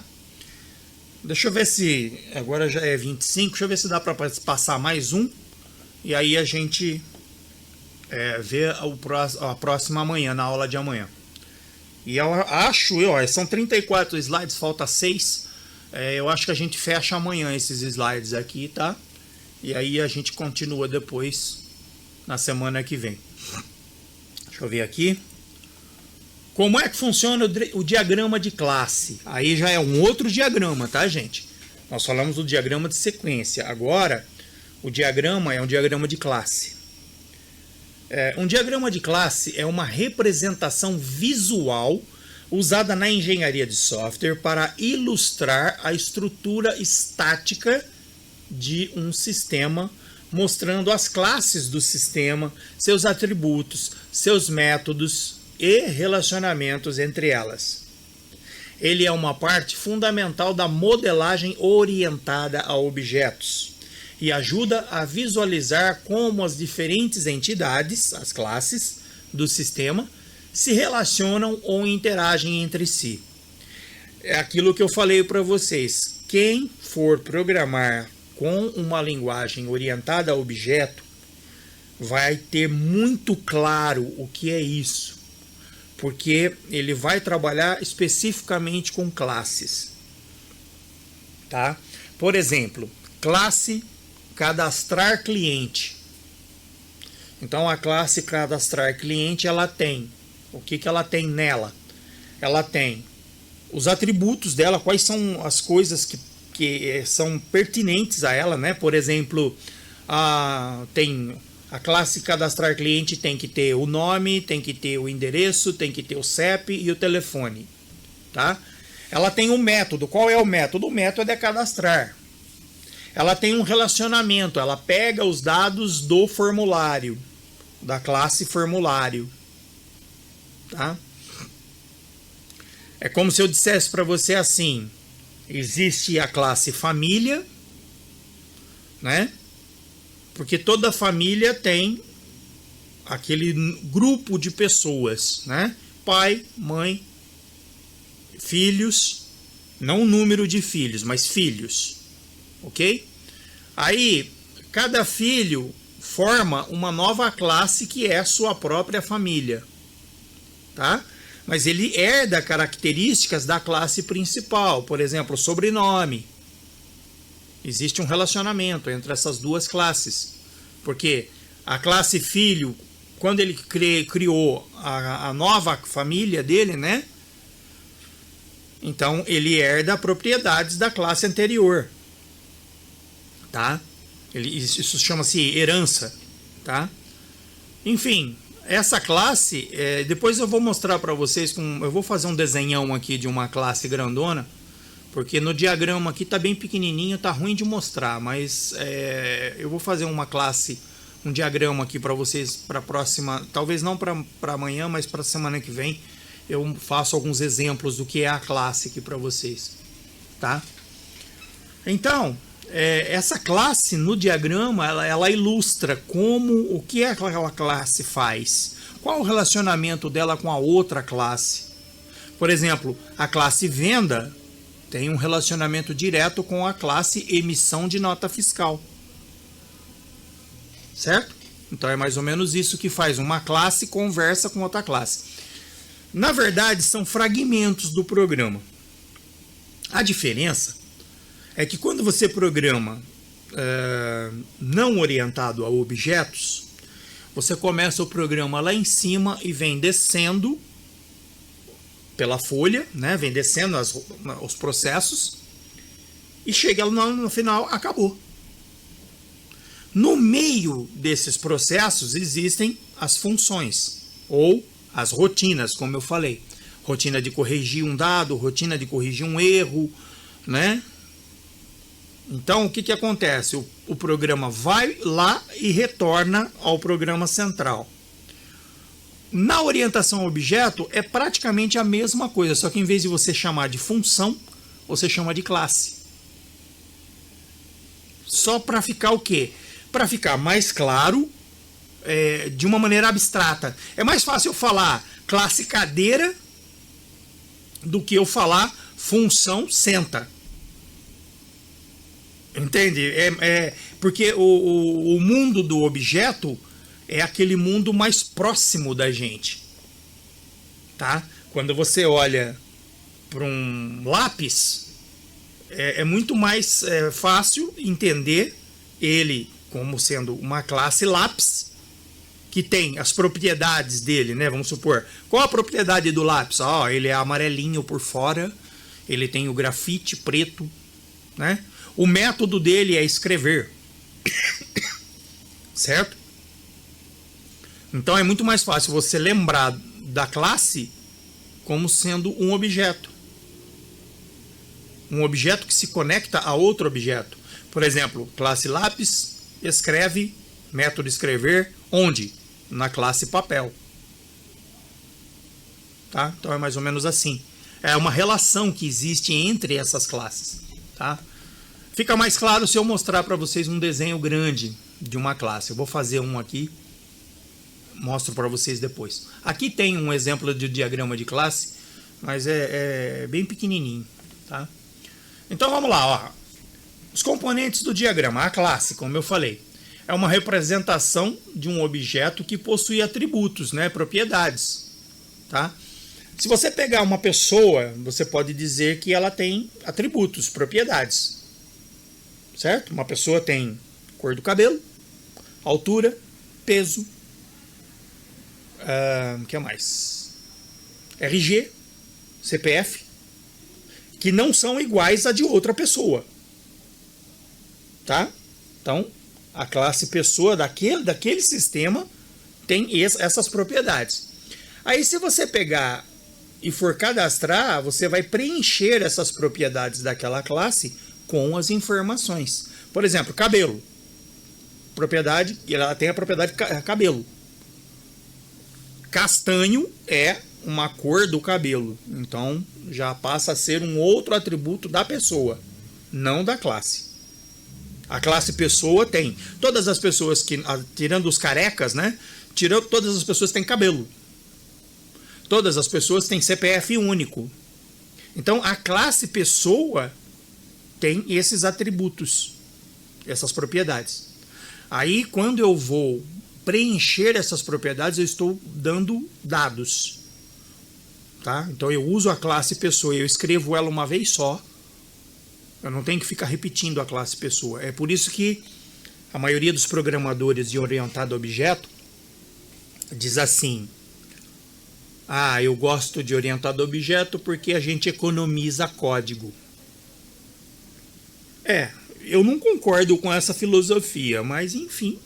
Deixa eu ver se... Agora já é 25, deixa eu ver se dá pra passar mais um. E aí a gente vê a próxima amanhã, na aula de amanhã. E eu acho, são 34 slides, falta 6. Eu acho que a gente fecha amanhã esses slides aqui, tá? E aí a gente continua depois, na semana que vem. Deixa eu ver aqui. Como é que funciona o diagrama de classe? Aí já é um outro diagrama, tá, gente? Nós falamos do diagrama de sequência. Agora, o diagrama é um diagrama de classe. Um diagrama de classe é uma representação visual usada na engenharia de software para ilustrar a estrutura estática de um sistema, mostrando as classes do sistema, seus atributos, seus métodos e relacionamentos entre elas. Ele é uma parte fundamental da modelagem orientada a objetos e ajuda a visualizar como as diferentes entidades, as classes do sistema, se relacionam ou interagem entre si. É aquilo que eu falei para vocês. Quem for programar com uma linguagem orientada a objeto vai ter muito claro o que é isso, porque ele vai trabalhar especificamente com classes. Tá? Por exemplo, classe cadastrar cliente. Então a classe cadastrar cliente, ela tem, o que ela tem nela? Ela tem os atributos dela, quais são as coisas que são pertinentes a ela, né? Por exemplo, tem a classe cadastrar cliente, tem que ter o nome, tem que ter o endereço, tem que ter o CEP e o telefone, tá? Ela tem um método. Qual é o método? O método é cadastrar. Ela tem um relacionamento, ela pega os dados do formulário, da classe formulário, tá? É como se eu dissesse para você assim: existe a classe família, né? Porque toda família tem aquele grupo de pessoas, né? Pai, mãe, filhos, não o número de filhos, mas filhos, ok? Aí, cada filho forma uma nova classe que é a sua própria família, tá? Mas ele herda características da classe principal, por exemplo, sobrenome. Existe um relacionamento entre essas duas classes, porque a classe filho, quando ele criou a nova família dele, né? Então ele herda propriedades da classe anterior, tá? Isso chama-se herança, tá? Enfim, essa classe, depois eu vou mostrar para vocês, eu vou fazer um desenhão aqui de uma classe grandona, porque no diagrama aqui tá bem pequenininho, tá ruim de mostrar, mas eu vou fazer uma classe, um diagrama aqui para vocês para a próxima, talvez não para amanhã, mas para a semana que vem, eu faço alguns exemplos do que é a classe aqui para vocês, tá? Então, essa classe no diagrama, ela ilustra o que aquela classe faz, qual o relacionamento dela com a outra classe. Por exemplo, a classe venda tem um relacionamento direto com a classe emissão de nota fiscal, certo? Então é mais ou menos isso que faz, uma classe conversa com outra classe. Na verdade, são fragmentos do programa. A diferença é que quando você programa não orientado a objetos, você começa o programa lá em cima e vem descendo pela folha, né? Vem descendo os processos e chega no final, acabou. No meio desses processos existem as funções ou as rotinas, como eu falei. Rotina de corrigir um dado, rotina de corrigir um erro, né? Então, o que acontece? O programa vai lá e retorna ao programa central. Na orientação a objeto, é praticamente a mesma coisa, só que em vez de você chamar de função, você chama de classe. Só para ficar o quê? Para ficar mais claro, de uma maneira abstrata. É mais fácil eu falar classe cadeira do que eu falar função senta. Entende? Porque o mundo do objeto é aquele mundo mais próximo da gente, tá? Quando você olha para um lápis, é muito mais fácil entender ele como sendo uma classe lápis, que tem as propriedades dele, né? Vamos supor, qual a propriedade do lápis? Ele é amarelinho por fora, ele tem o grafite preto, né? O método dele é escrever, certo? Então é muito mais fácil você lembrar da classe como sendo um objeto. Um objeto que se conecta a outro objeto. Por exemplo, classe lápis escreve, método escrever, onde? Na classe papel. Tá? Então é mais ou menos assim. É uma relação que existe entre essas classes. Tá? Fica mais claro se eu mostrar para vocês um desenho grande de uma classe. Eu vou fazer um aqui. Mostro para vocês depois. Aqui tem um exemplo de diagrama de classe, mas é bem pequenininho, tá? Então vamos lá, ó. Os componentes do diagrama. A classe, como eu falei, é uma representação de um objeto que possui atributos, né, propriedades, tá? Se você pegar uma pessoa, você pode dizer que ela tem atributos, propriedades, certo? Uma pessoa tem cor do cabelo, altura, peso, o que mais? RG, CPF, que não são iguais a de outra pessoa, tá? Então, a classe pessoa daquele sistema tem essas propriedades. Aí, se você pegar e for cadastrar, você vai preencher essas propriedades daquela classe com as informações. Por exemplo, cabelo. Propriedade, ela tem a propriedade cabelo. Castanho é uma cor do cabelo. Então, já passa a ser um outro atributo da pessoa, não da classe. A classe pessoa tem. Todas as pessoas que, tirando os carecas, né? Todas as pessoas têm cabelo. Todas as pessoas têm CPF único. Então, a classe pessoa tem esses atributos, essas propriedades. Aí, quando eu vou preencher essas propriedades, eu estou dando dados. Tá? Então, eu uso a classe pessoa, eu escrevo ela uma vez só. Eu não tenho que ficar repetindo a classe pessoa. É por isso que a maioria dos programadores de orientado a objeto diz assim: ah, eu gosto de orientado a objeto porque a gente economiza código. Eu não concordo com essa filosofia, mas enfim.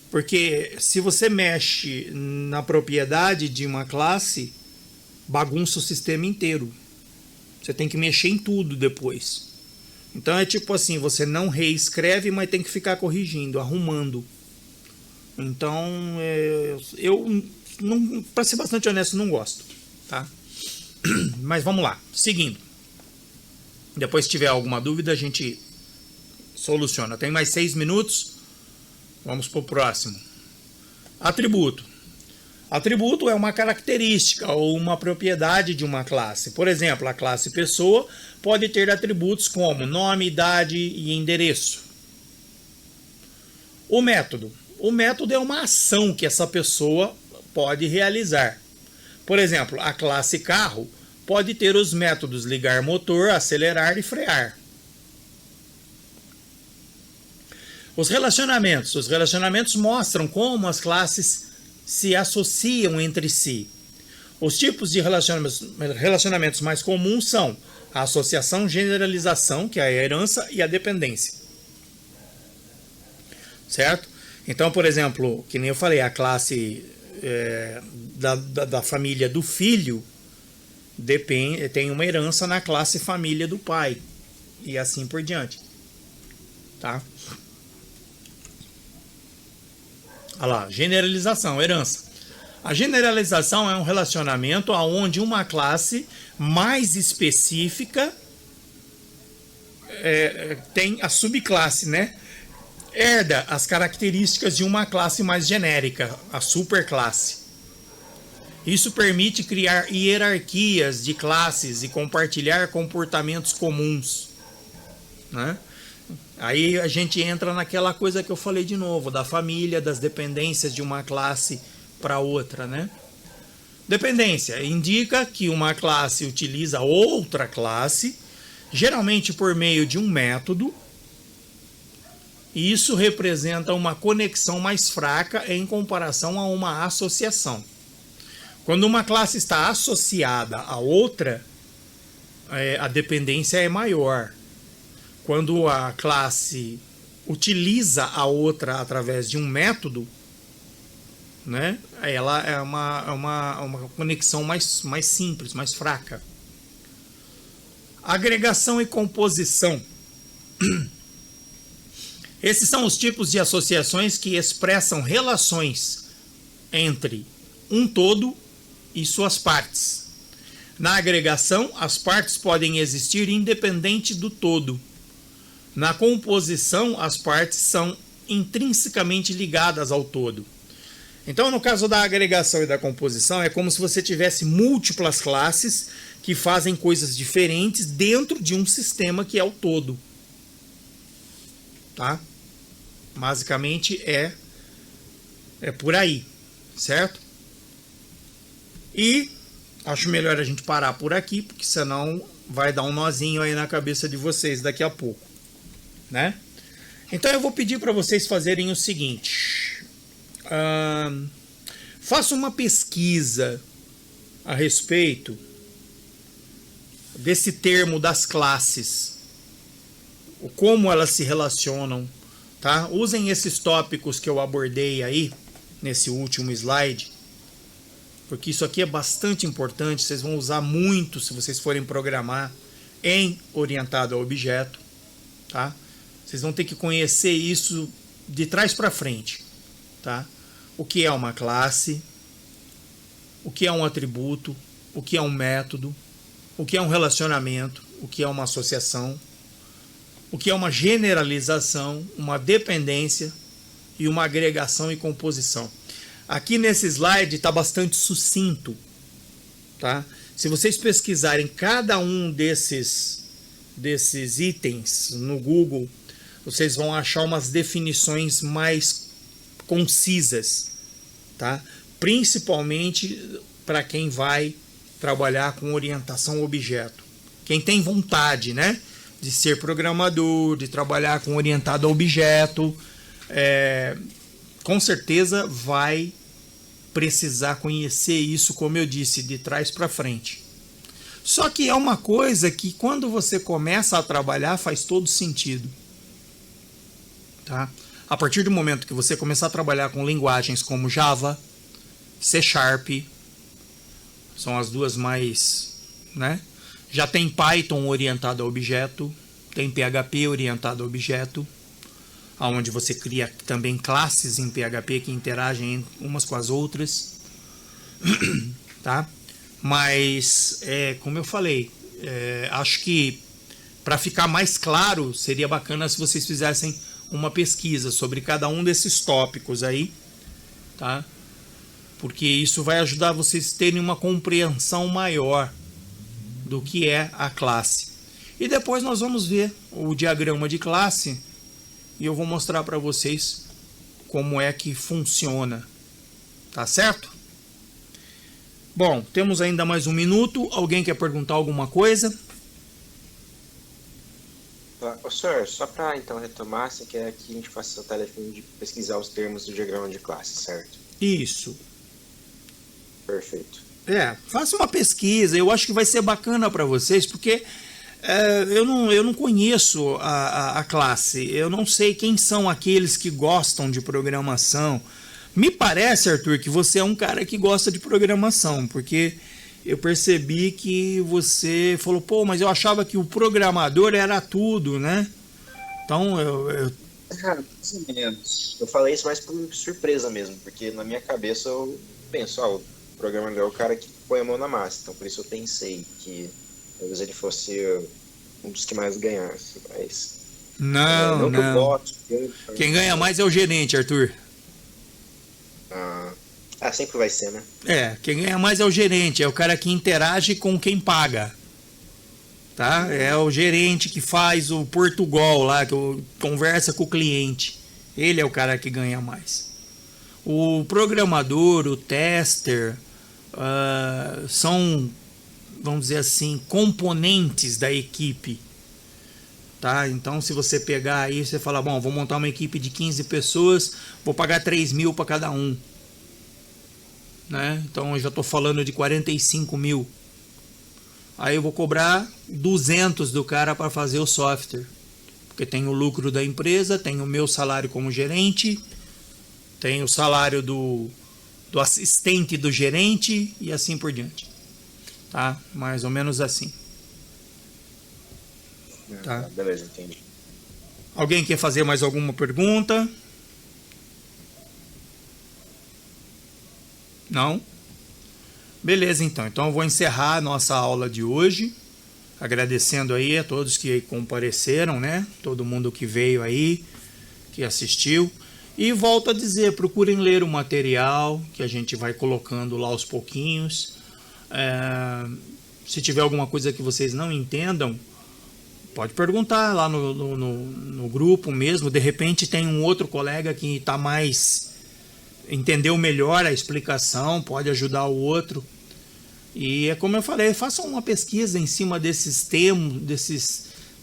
Porque se você mexe na propriedade de uma classe, bagunça o sistema inteiro. Você tem que mexer em tudo depois. Então é tipo assim, você não reescreve, mas tem que ficar corrigindo, arrumando. Então, eu não, para ser bastante honesto, não gosto, tá? Mas vamos lá, seguindo. Depois, se tiver alguma dúvida, a gente soluciona. Tem mais 6 minutos. Vamos para o próximo. Atributo. Atributo é uma característica ou uma propriedade de uma classe. Por exemplo, a classe pessoa pode ter atributos como nome, idade e endereço. O método. O método é uma ação que essa pessoa pode realizar. Por exemplo, a classe carro pode ter os métodos ligar motor, acelerar e frear. Os relacionamentos. Os relacionamentos mostram como as classes se associam entre si. Os tipos de relacionamentos mais comuns são a associação, generalização, que é a herança, e a dependência. Certo? Então, por exemplo, que nem eu falei, a classe da família do filho tem uma herança na classe família do pai. E assim por diante. Tá? Olha lá, generalização, herança. A generalização é um relacionamento onde uma classe mais específica tem a subclasse, né? Herda as características de uma classe mais genérica, a superclasse. Isso permite criar hierarquias de classes e compartilhar comportamentos comuns, né? Aí a gente entra naquela coisa que eu falei de novo, da família, das dependências de uma classe para outra, né? Dependência indica que uma classe utiliza outra classe, geralmente por meio de um método, e isso representa uma conexão mais fraca em comparação a uma associação. Quando uma classe está associada a outra, a dependência é maior. quando a classe utiliza a outra através de um método, né, ela é uma conexão mais simples, mais fraca. Agregação e composição. Esses são os tipos de associações que expressam relações entre um todo e suas partes. Na agregação, as partes podem existir independente do todo. Na composição, as partes são intrinsecamente ligadas ao todo. Então, no caso da agregação e da composição, é como se você tivesse múltiplas classes que fazem coisas diferentes dentro de um sistema que é o todo. Tá? Basicamente é por aí, certo? E acho melhor a gente parar por aqui, porque senão vai dar um nozinho aí na cabeça de vocês daqui a pouco, né? Então eu vou pedir para vocês fazerem o seguinte: faça uma pesquisa a respeito desse termo das classes, como elas se relacionam, tá? Usem esses tópicos que eu abordei aí nesse último slide, porque isso aqui é bastante importante. Vocês vão usar muito se vocês forem programar em orientado a objeto, tá? Vocês vão ter que conhecer isso de trás para frente, tá? O que é uma classe, o que é um atributo, o que é um método, o que é um relacionamento, o que é uma associação, o que é uma generalização, uma dependência e uma agregação e composição. Aqui nesse slide está bastante sucinto, tá? Se vocês pesquisarem cada um desses itens no Google, vocês vão achar umas definições mais concisas, tá? Principalmente para quem vai trabalhar com orientação a objeto. Quem tem vontade, né, de ser programador, de trabalhar com orientado a objeto, com certeza vai precisar conhecer isso, como eu disse, de trás para frente. Só que é uma coisa que quando você começa a trabalhar faz todo sentido, tá? A partir do momento que você começar a trabalhar com linguagens como Java, C#, são as duas mais, né? Já tem Python orientado a objeto, tem PHP orientado a objeto, onde você cria também classes em PHP que interagem umas com as outras, tá? Mas, como eu falei, acho que para ficar mais claro, seria bacana se vocês fizessem uma pesquisa sobre cada um desses tópicos aí, tá? Porque isso vai ajudar vocês a terem uma compreensão maior do que é a classe. E depois nós vamos ver o diagrama de classe e eu vou mostrar para vocês como é que funciona. Tá certo? Bom, temos ainda mais um minuto. Alguém quer perguntar alguma coisa? Ô, senhor, só para então retomar, você quer que a gente faça a tarefa de pesquisar os termos do diagrama de classe, certo? Isso. Perfeito. Faça uma pesquisa. Eu acho que vai ser bacana para vocês, porque eu não conheço a classe. Eu não sei quem são aqueles que gostam de programação. Me parece, Arthur, que você é um cara que gosta de programação, porque eu percebi que você falou, pô, mas eu achava que o programador era tudo, né? Então, Mais ou menos. Eu falei isso mais por surpresa mesmo, porque na minha cabeça eu penso, o programador é o cara que põe a mão na massa, então por isso eu pensei que talvez ele fosse um dos que mais ganhasse, mas... Não. Que eu gosto. Quem ganha mais é o gerente, Arthur. Sempre vai ser, né? Quem ganha mais é o gerente, é o cara que interage com quem paga. Tá? É o gerente que faz o Portugal lá, que conversa com o cliente. Ele é o cara que ganha mais. O programador, o tester, são, vamos dizer assim, componentes da equipe. Tá? Então, se você pegar aí, você fala, bom, vou montar uma equipe de 15 pessoas, vou pagar 3 mil para cada um. Né? Então, eu já estou falando de 45 mil. Aí eu vou cobrar 200 do cara para fazer o software. Porque tem o lucro da empresa, tem o meu salário como gerente, tem o salário do assistente do gerente e assim por diante. Tá? Mais ou menos assim. Tá? Beleza, entendi. Alguém quer fazer mais alguma pergunta? Não? Beleza, então. Então eu vou encerrar a nossa aula de hoje, agradecendo aí a todos que compareceram, né? Todo mundo que veio aí, que assistiu. E volto a dizer, procurem ler o material que a gente vai colocando lá aos pouquinhos. Se tiver alguma coisa que vocês não entendam, pode perguntar lá no grupo mesmo. De repente tem um outro colega que está entendeu melhor a explicação, pode ajudar o outro. E é como eu falei, façam uma pesquisa em cima desses termos,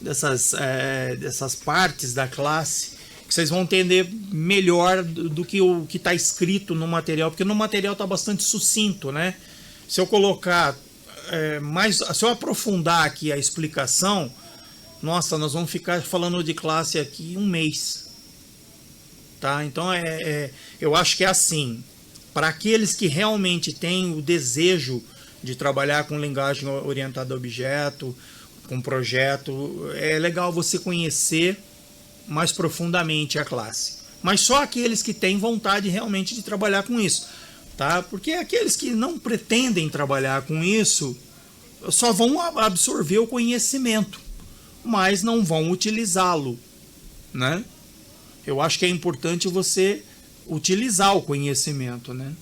dessas partes da classe, que vocês vão entender melhor do que o que está escrito no material, porque no material está bastante sucinto, né? Se eu colocar se eu aprofundar aqui a explicação, nossa, nós vamos ficar falando de classe aqui um mês. Tá? Então eu acho que é assim, para aqueles que realmente têm o desejo de trabalhar com linguagem orientada a objeto, com projeto, é legal você conhecer mais profundamente a classe. Mas só aqueles que têm vontade realmente de trabalhar com isso. Tá? Porque aqueles que não pretendem trabalhar com isso só vão absorver o conhecimento, mas não vão utilizá-lo, né? Eu acho que é importante você utilizar o conhecimento, né?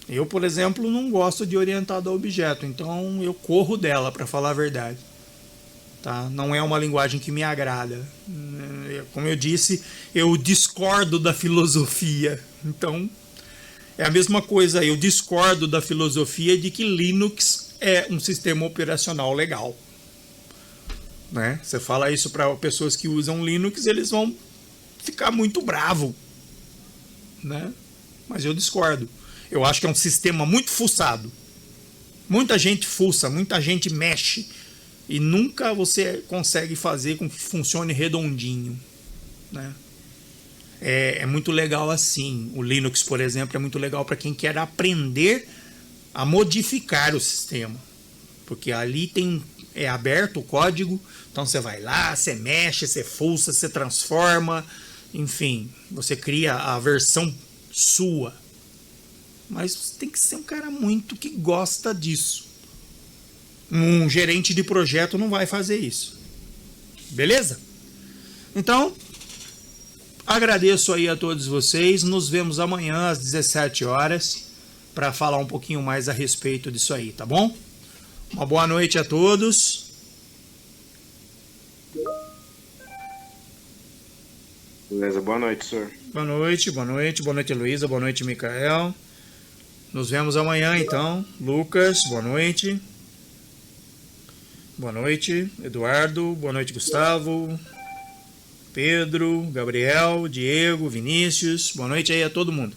Eu, por exemplo, não gosto de orientado a objeto, então eu corro dela, para falar a verdade. Tá? Não é uma linguagem que me agrada. Como eu disse, eu discordo da filosofia. Então, é a mesma coisa, eu discordo da filosofia de que Linux é um sistema operacional legal. Né? Você fala isso para pessoas que usam Linux, eles vão ficar muito bravo, né? Mas eu discordo. Eu acho que é um sistema muito fuçado. Muita gente fuça, muita gente mexe e nunca você consegue fazer com que funcione redondinho, né? É muito legal assim. O Linux, por exemplo, é muito legal para quem quer aprender a modificar o sistema, porque ali é aberto o código, então você vai lá, você mexe, você fuça, você transforma, enfim, você cria a versão sua. Mas você tem que ser um cara muito que gosta disso. Um gerente de projeto não vai fazer isso. Beleza? Então, agradeço aí a todos vocês. Nos vemos amanhã às 17 horas para falar um pouquinho mais a respeito disso aí, tá bom? Uma boa noite a todos. Beleza, boa noite, senhor. Boa noite, Heloísa, boa noite, Micael. Nos vemos amanhã, então. Lucas, boa noite. Boa noite, Eduardo, boa noite, Gustavo, Pedro, Gabriel, Diego, Vinícius. Boa noite aí a todo mundo.